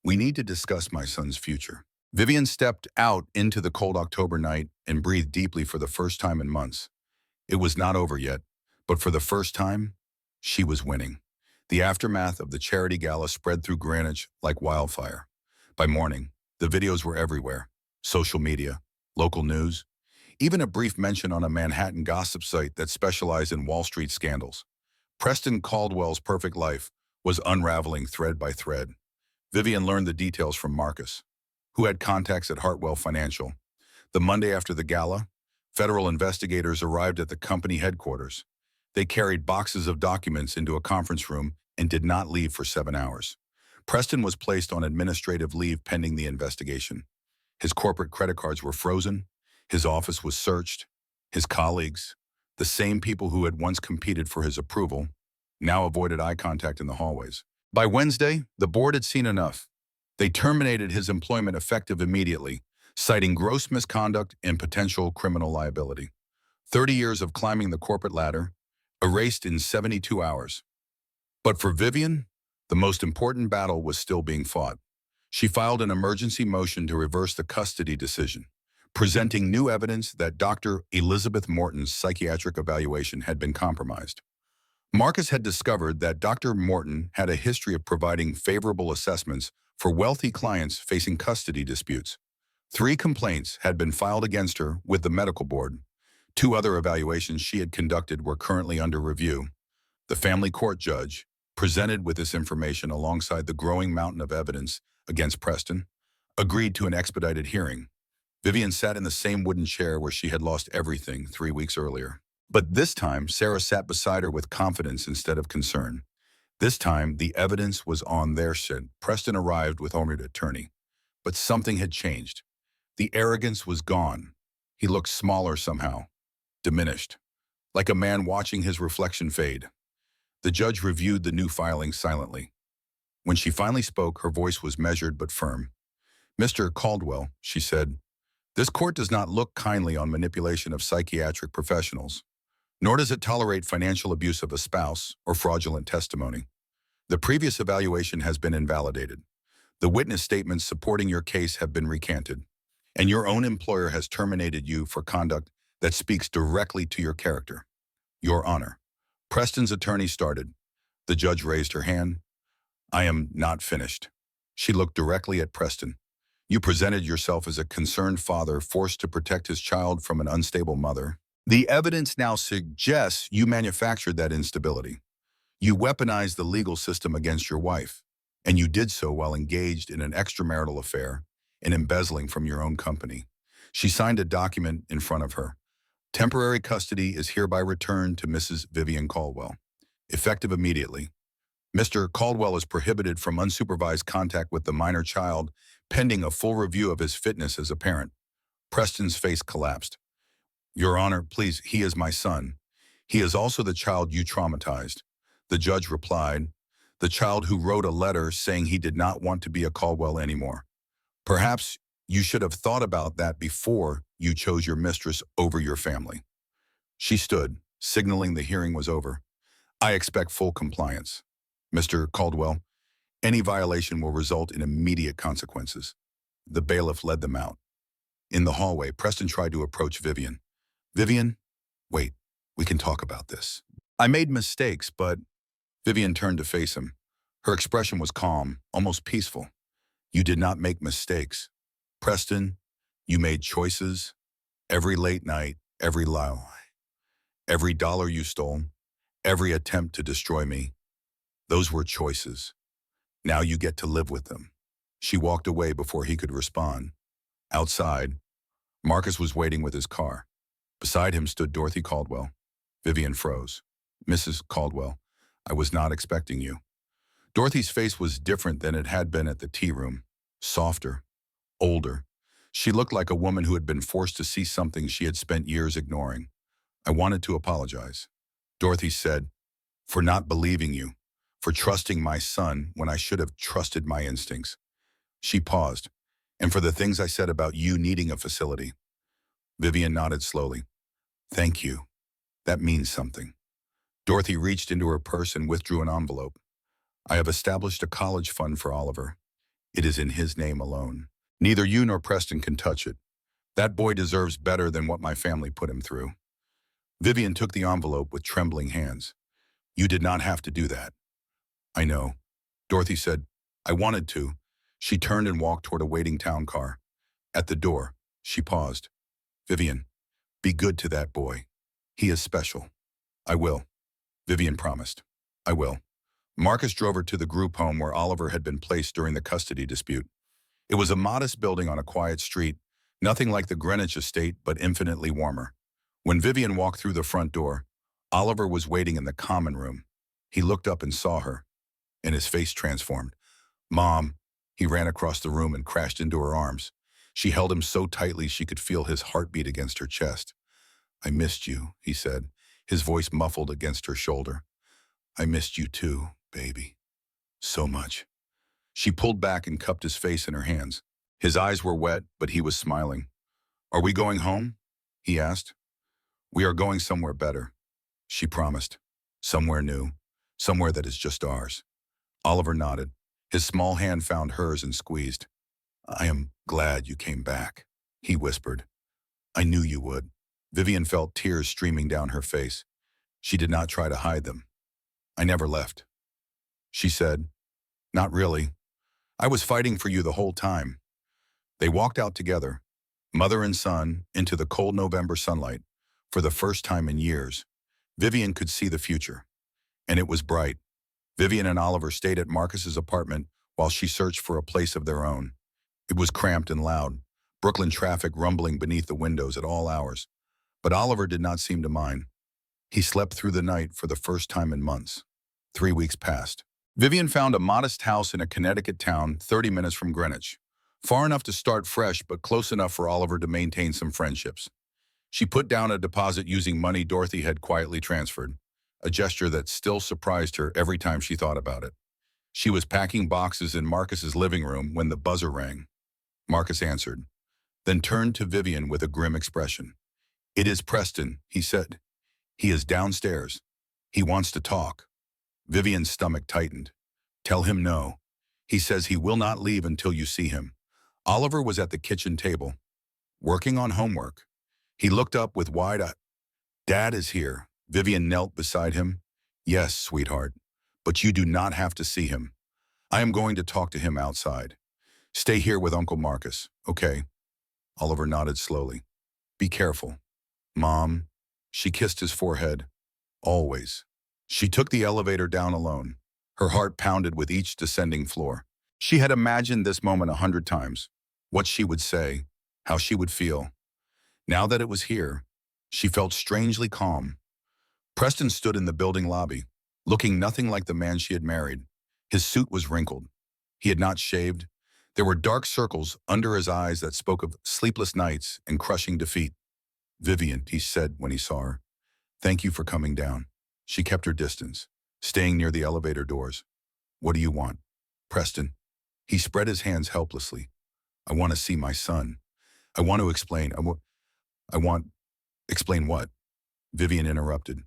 We need to discuss my son's future. Vivian stepped out into the cold October night and breathed deeply for the first time in months. It was not over yet, but for the first time, she was winning. The aftermath of the charity gala spread through Greenwich like wildfire. By morning, the videos were everywhere. Social media, local news, even a brief mention on a Manhattan gossip site that specialized in Wall Street scandals. Preston Caldwell's perfect life was unraveling thread by thread. Vivian learned the details from Marcus, who had contacts at Hartwell Financial. The Monday after the gala, federal investigators arrived at the company headquarters. They carried boxes of documents into a conference room and did not leave for 7 hours. Preston was placed on administrative leave pending the investigation. His corporate credit cards were frozen. His office was searched. His colleagues, the same people who had once competed for his approval, now avoided eye contact in the hallways. By Wednesday, the board had seen enough. They terminated his employment effective immediately, citing gross misconduct and potential criminal liability. 30 years of climbing the corporate ladder, erased in 72 hours. But for Vivian, the most important battle was still being fought. She filed an emergency motion to reverse the custody decision, presenting new evidence that Dr. Elizabeth Morton's psychiatric evaluation had been compromised. Marcus had discovered that Dr. Morton had a history of providing favorable assessments for wealthy clients facing custody disputes. 3 complaints had been filed against her with the medical board. 2 other evaluations she had conducted were currently under review. The family court judge, presented with this information alongside the growing mountain of evidence against Preston, agreed to an expedited hearing. Vivian sat in the same wooden chair where she had lost everything 3 weeks earlier. But this time, Sarah sat beside her with confidence instead of concern. This time, the evidence was on their side. Preston arrived with only an attorney. But something had changed. The arrogance was gone. He looked smaller somehow, diminished, like a man watching his reflection fade. The judge reviewed the new filings silently. When she finally spoke, her voice was measured but firm. "Mr. Caldwell," she said, "this court does not look kindly on manipulation of psychiatric professionals, nor does it tolerate financial abuse of a spouse or fraudulent testimony. The previous evaluation has been invalidated. The witness statements supporting your case have been recanted, and your own employer has terminated you for conduct that speaks directly to your character. Your Honor." Preston's attorney started. The judge raised her hand. "I am not finished." She looked directly at Preston. "You presented yourself as a concerned father forced to protect his child from an unstable mother. The evidence now suggests you manufactured that instability. You weaponized the legal system against your wife, and you did so while engaged in an extramarital affair and embezzling from your own company." She signed a document in front of her. "Temporary custody is hereby returned to Mrs. Vivian Caldwell, effective immediately. Mr. Caldwell is prohibited from unsupervised contact with the minor child pending a full review of his fitness as a parent." Preston's face collapsed. "Your Honor, please, he is my son. He is also the child you traumatized." The judge replied, "The child who wrote a letter saying he did not want to be a Caldwell anymore. Perhaps you should have thought about that before you chose your mistress over your family." She stood, signaling the hearing was over. "I expect full compliance. Mr. Caldwell, any violation will result in immediate consequences." The bailiff led them out. In the hallway, Preston tried to approach Vivian. "Vivian, wait, we can talk about this. I made mistakes, but..." Vivian turned to face him. Her expression was calm, almost peaceful. "You did not make mistakes. Preston, you made choices. Every late night, every lie, every dollar you stole, every attempt to destroy me. Those were choices. Now you get to live with them." She walked away before he could respond. Outside, Marcus was waiting with his car. Beside him stood Dorothy Caldwell. Vivian froze. "Mrs. Caldwell, I was not expecting you." Dorothy's face was different than it had been at the tea room. Softer, older. She looked like a woman who had been forced to see something she had spent years ignoring. "I wanted to apologize," Dorothy said, "for not believing you, for trusting my son when I should have trusted my instincts." She paused. "And for the things I said about you needing a facility." Vivian nodded slowly. "Thank you. That means something." Dorothy reached into her purse and withdrew an envelope. "I have established a college fund for Oliver. It is in his name alone. Neither you nor Preston can touch it. That boy deserves better than what my family put him through." Vivian took the envelope with trembling hands. "You did not have to do that." "I know," Dorothy said. "I wanted to." She turned and walked toward a waiting town car. At the door, she paused. "Vivian, be good to that boy. He is special." "I will," Vivian promised. "I will." Marcus drove her to the group home where Oliver had been placed during the custody dispute. It was a modest building on a quiet street, nothing like the Greenwich estate, but infinitely warmer. When Vivian walked through the front door, Oliver was waiting in the common room. He looked up and saw her, and his face transformed. "Mom," he ran across the room and crashed into her arms. She held him so tightly she could feel his heartbeat against her chest. "I missed you," he said, his voice muffled against her shoulder. I missed you too, baby. So much. She pulled back and cupped his face in her hands. His eyes were wet, but he was smiling. Are we going home? He asked. We are going somewhere better, she promised. Somewhere new. Somewhere that is just ours. Oliver nodded. His small hand found hers and squeezed. I am glad you came back, he whispered. I knew you would. Vivian felt tears streaming down her face. She did not try to hide them. I never left, she said. Not really. I was fighting for you the whole time. They walked out together, mother and son, into the cold November sunlight. For the first time in years, Vivian could see the future. And it was bright. Vivian and Oliver stayed at Marcus's apartment while she searched for a place of their own. It was cramped and loud, Brooklyn traffic rumbling beneath the windows at all hours. But Oliver did not seem to mind. He slept through the night for the first time in months. 3 weeks passed. Vivian found a modest house in a Connecticut town 30 minutes from Greenwich. Far enough to start fresh, but close enough for Oliver to maintain some friendships. She put down a deposit using money Dorothy had quietly transferred, a gesture that still surprised her every time she thought about it. She was packing boxes in Marcus's living room when the buzzer rang. Marcus answered, then turned to Vivian with a grim expression. It is Preston, he said. He is downstairs. He wants to talk. Vivian's stomach tightened. Tell him no. He says he will not leave until you see him. Oliver was at the kitchen table, working on homework. He looked up with wide eyes. Dad is here. Vivian knelt beside him. Yes, sweetheart, but you do not have to see him. I am going to talk to him outside. Stay here with Uncle Marcus, okay? Oliver nodded slowly. Be careful. Mom. She kissed his forehead. Always. She took the elevator down alone. Her heart pounded with each descending floor. She had imagined this moment 100 times. What she would say, how she would feel. Now that it was here, she felt strangely calm. Preston stood in the building lobby, looking nothing like the man she had married. His suit was wrinkled. He had not shaved. There were dark circles under his eyes that spoke of sleepless nights and crushing defeat. Vivian, he said when he saw her. Thank you for coming down. She kept her distance, staying near the elevator doors. What do you want? Preston. He spread his hands helplessly. I want to see my son. I want to explain. Explain what? Vivian interrupted.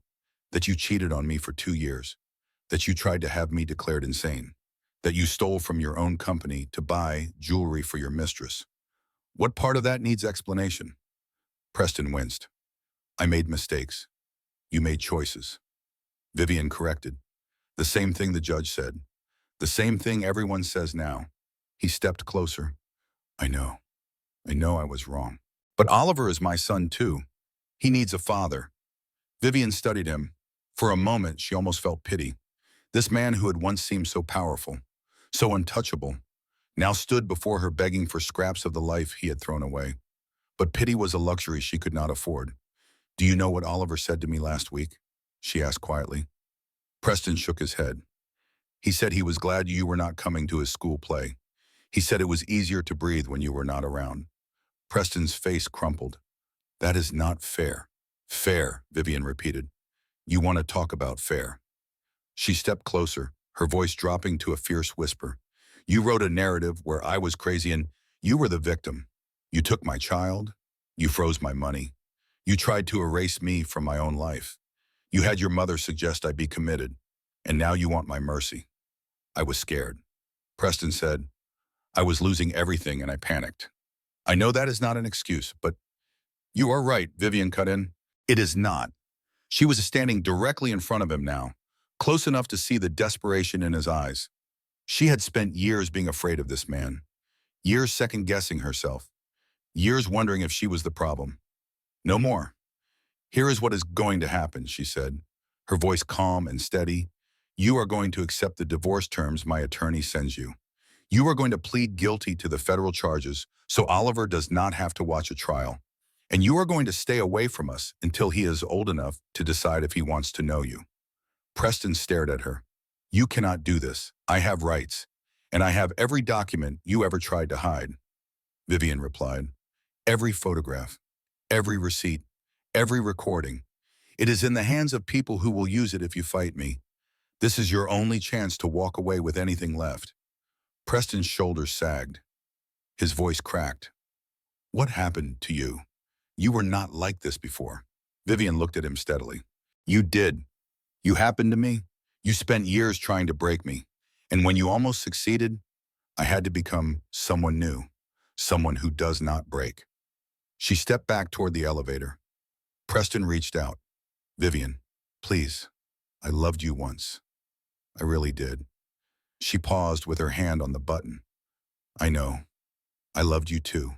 That you cheated on me for 2 years. That you tried to have me declared insane. That you stole from your own company to buy jewelry for your mistress. What part of that needs explanation? Preston winced. I made mistakes. You made choices. Vivian corrected. The same thing the judge said. The same thing everyone says now. He stepped closer. I know. I know I was wrong. But Oliver is my son too. He needs a father. Vivian studied him. For a moment, she almost felt pity. This man who had once seemed so powerful, so untouchable, now stood before her begging for scraps of the life he had thrown away. But pity was a luxury she could not afford. Do you know what Oliver said to me last week? She asked quietly. Preston shook his head. He said he was glad you were not coming to his school play. He said it was easier to breathe when you were not around. Preston's face crumpled. That is not fair. Fair, Vivian repeated. You want to talk about fair. She stepped closer, her voice dropping to a fierce whisper. You wrote a narrative where I was crazy and you were the victim. You took my child. You froze my money. You tried to erase me from my own life. You had your mother suggest I be committed, and now you want my mercy. I was scared. Preston said, I was losing everything and I panicked. I know that is not an excuse, but you are right, Vivian cut in. It is not. She was standing directly in front of him now, close enough to see the desperation in his eyes. She had spent years being afraid of this man, years second-guessing herself, years wondering if she was the problem. No more. Here is what is going to happen, she said, her voice calm and steady. You are going to accept the divorce terms my attorney sends you. You are going to plead guilty to the federal charges so Oliver does not have to watch a trial. And you are going to stay away from us until he is old enough to decide if he wants to know you. Preston stared at her. You cannot do this. I have rights. And I have every document you ever tried to hide. Vivian replied. Every photograph, every receipt, every recording. It is in the hands of people who will use it if you fight me. This is your only chance to walk away with anything left. Preston's shoulders sagged. His voice cracked. What happened to you? You were not like this before. Vivian looked at him steadily. You did. You happened to me. You spent years trying to break me. And when you almost succeeded, I had to become someone new, someone who does not break. She stepped back toward the elevator. Preston reached out. Vivian, please, I loved you once. I really did. She paused with her hand on the button. I know. I loved you too.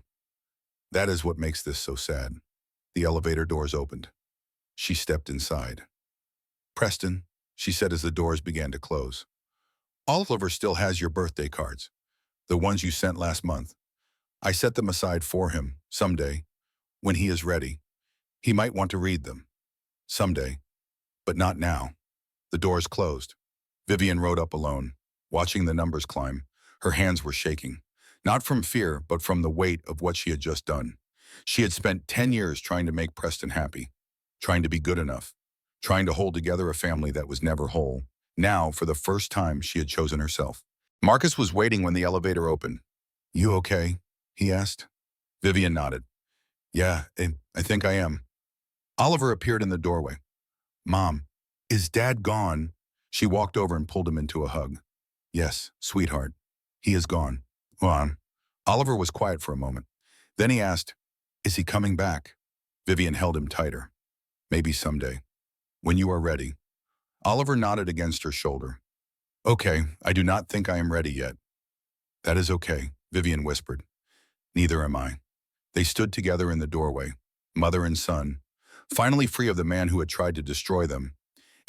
That is what makes this so sad. The elevator doors opened. She stepped inside. Preston, she said as the doors began to close. Oliver still has your birthday cards, the ones you sent last month. I set them aside for him, someday. When he is ready, he might want to read them. Someday. But not now. The doors closed. Vivian rode up alone, watching the numbers climb. Her hands were shaking, not from fear, but from the weight of what she had just done. She had spent 10 years trying to make Preston happy, trying to be good enough, trying to hold together a family that was never whole. Now, for the first time, she had chosen herself. Marcus was waiting when the elevator opened. You okay? He asked. Vivian nodded. Yeah, I think I am. Oliver appeared in the doorway. Mom, is Dad gone? She walked over and pulled him into a hug. Yes, sweetheart. He is gone. Gone. Oliver was quiet for a moment. Then he asked, is he coming back? Vivian held him tighter. Maybe someday. When you are ready. Oliver nodded against her shoulder. Okay, I do not think I am ready yet. That is okay, Vivian whispered. Neither am I. They stood together in the doorway, mother and son, finally free of the man who had tried to destroy them.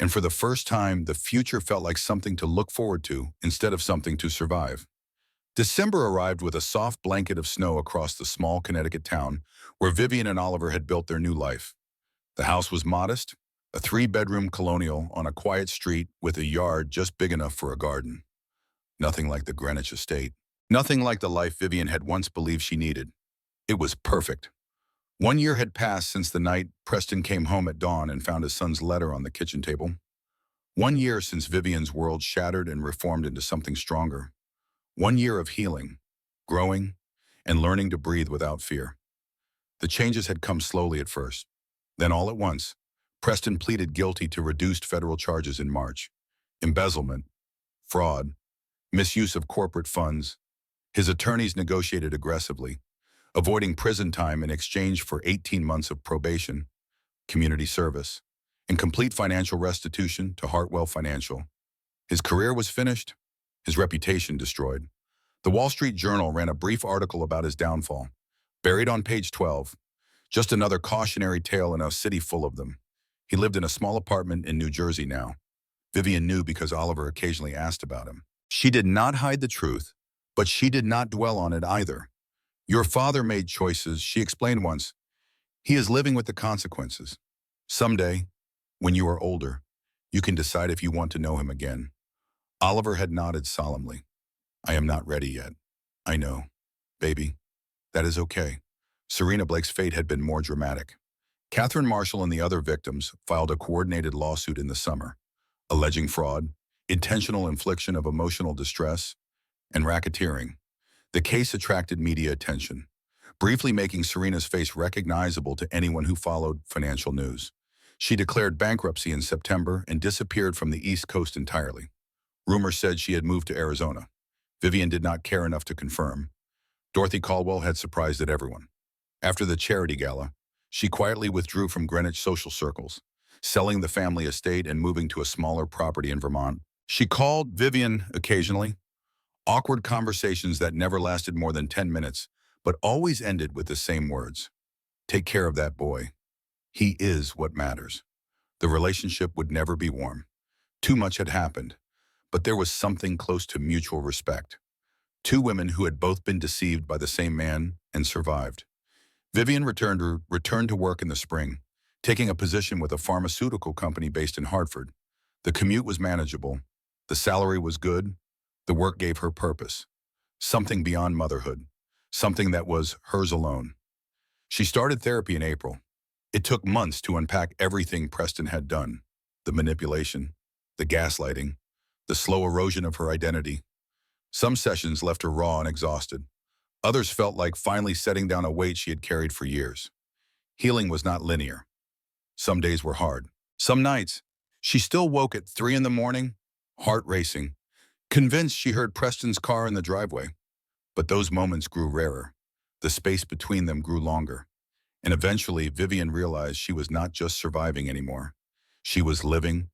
And for the first time, the future felt like something to look forward to instead of something to survive. December arrived with a soft blanket of snow across the small Connecticut town where Vivian and Oliver had built their new life. The house was modest, a 3-bedroom colonial on a quiet street with a yard just big enough for a garden. Nothing like the Greenwich estate. Nothing like the life Vivian had once believed she needed. It was perfect. 1 year had passed since the night Preston came home at dawn and found his son's letter on the kitchen table. 1 year since Vivian's world shattered and reformed into something stronger. 1 year of healing, growing, and learning to breathe without fear. The changes had come slowly at first. Then all at once, Preston pleaded guilty to reduced federal charges in March. Embezzlement, fraud, misuse of corporate funds. His attorneys negotiated aggressively, avoiding prison time in exchange for 18 months of probation, community service, and complete financial restitution to Hartwell Financial. His career was finished, his reputation destroyed. The Wall Street Journal ran a brief article about his downfall, buried on page 12, just another cautionary tale in a city full of them. He lived in a small apartment in New Jersey now. Vivian knew because Oliver occasionally asked about him. She did not hide the truth, but she did not dwell on it either. Your father made choices, she explained once. He is living with the consequences. Someday, when you are older, you can decide if you want to know him again. Oliver had nodded solemnly. I am not ready yet. I know. Baby, that is okay. Serena Blake's fate had been more dramatic. Catherine Marshall and the other victims filed a coordinated lawsuit in the summer, alleging fraud, intentional infliction of emotional distress, and racketeering. The case attracted media attention, briefly making Serena's face recognizable to anyone who followed financial news. She declared bankruptcy in September and disappeared from the East Coast entirely. Rumors said she had moved to Arizona. Vivian did not care enough to confirm. Dorothy Caldwell had surprised everyone. After the charity gala, she quietly withdrew from Greenwich social circles, selling the family estate and moving to a smaller property in Vermont. She called Vivian occasionally. Awkward conversations that never lasted more than 10 minutes, but always ended with the same words. Take care of that boy. He is what matters. The relationship would never be warm. Too much had happened, but there was something close to mutual respect. Two women who had both been deceived by the same man and survived. Vivian returned to work in the spring, taking a position with a pharmaceutical company based in Hartford. The commute was manageable. The salary was good. The work gave her purpose. Something beyond motherhood. Something that was hers alone. She started therapy in April. It took months to unpack everything Preston had done. The manipulation, the gaslighting, the slow erosion of her identity. Some sessions left her raw and exhausted. Others felt like finally setting down a weight she had carried for years. Healing was not linear. Some days were hard. Some nights, she still woke at 3 in the morning, heart racing, convinced she heard Preston's car in the driveway. But those moments grew rarer. The space between them grew longer. And eventually, Vivian realized she was not just surviving anymore. She was living.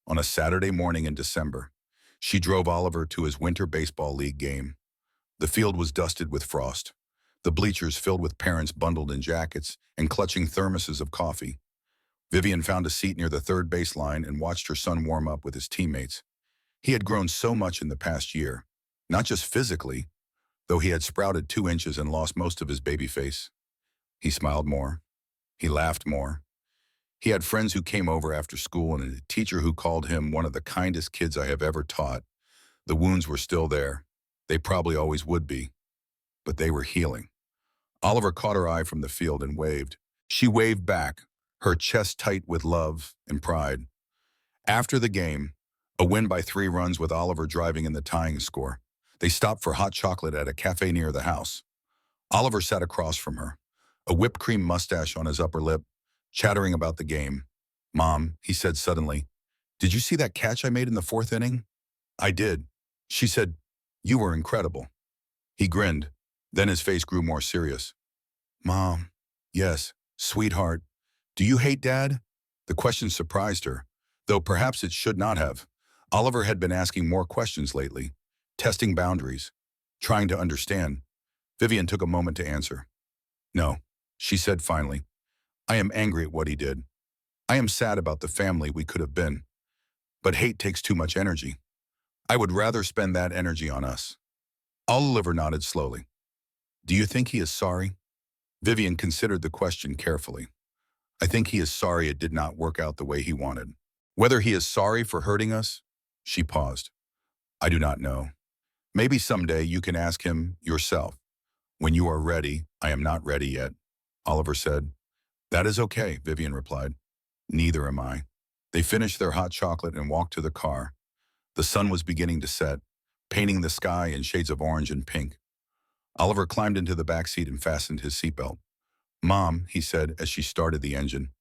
On a Saturday morning in December, she drove Oliver to his winter baseball league game. The field was dusted with frost, the bleachers filled with parents bundled in jackets and clutching thermoses of coffee. Vivian found a seat near the third baseline and watched her son warm up with his teammates. He had grown so much in the past year, not just physically, though he had sprouted 2 inches and lost most of his baby face. He smiled more. He laughed more. He had friends who came over after school and a teacher who called him one of the kindest kids I have ever taught. The wounds were still there. They probably always would be, but they were healing. Oliver caught her eye from the field and waved. She waved back, her chest tight with love and pride. After the game, a win by 3 runs with Oliver driving in the tying score, they stopped for hot chocolate at a cafe near the house. Oliver sat across from her, a whipped cream mustache on his upper lip, chattering about the game. "Mom," he said suddenly, "did you see that catch I made in the 4th inning?" "I did." She said, "You were incredible." He grinned. Then his face grew more serious. "Mom." "Yes, sweetheart. Do you hate Dad?" The question surprised her, though perhaps it should not have. Oliver had been asking more questions lately, testing boundaries, trying to understand. Vivian took a moment to answer. "No," she said finally. "I am angry at what he did. I am sad about the family we could have been. But hate takes too much energy. I would rather spend that energy on us." Oliver nodded slowly. "Do you think he is sorry?" Vivian considered the question carefully. "I think he is sorry it did not work out the way he wanted. Whether he is sorry for hurting us?" She paused. "I do not know. Maybe someday you can ask him yourself. When you are ready." "I am not ready yet," Oliver said. "That is okay," Vivian replied. "Neither am I." They finished their hot chocolate and walked to the car. The sun was beginning to set, painting the sky in shades of orange and pink. Oliver climbed into the back seat and fastened his seatbelt. "Mom," he said as she started the engine.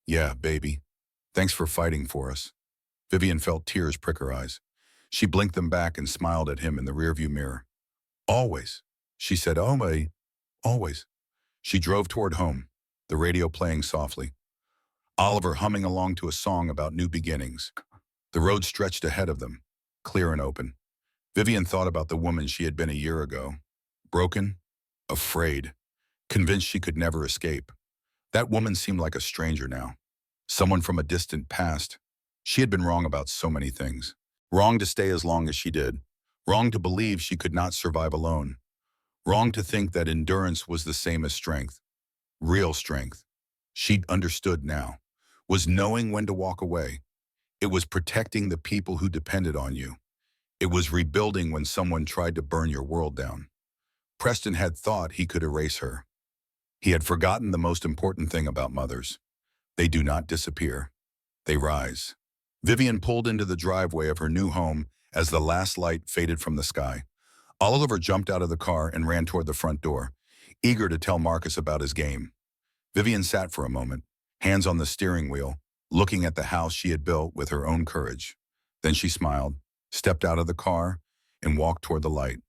"Yeah, baby. Thanks for fighting for us." Vivian felt tears prick her eyes. She blinked them back and smiled at him in the rearview mirror. "Always," she said. "Oh, my, always." She drove toward home, the radio playing softly. Oliver humming along to a song about new beginnings. The road stretched ahead of them, clear and open. Vivian thought about the woman she had been a year ago. Broken, afraid, convinced she could never escape. That woman seemed like a stranger now, someone from a distant past. She had been wrong about so many things. Wrong to stay as long as she did. Wrong to believe she could not survive alone. Wrong to think that endurance was the same as strength. Real strength. She understood now. Was knowing when to walk away. It was protecting the people who depended on you. It was rebuilding when someone tried to burn your world down. Preston had thought he could erase her. He had forgotten the most important thing about mothers. They do not disappear. They rise. Vivian pulled into the driveway of her new home as the last light faded from the sky. Oliver jumped out of the car and ran toward the front door, eager to tell Marcus about his game. Vivian sat for a moment, hands on the steering wheel, looking at the house she had built with her own courage. Then she smiled, stepped out of the car, and walked toward the light.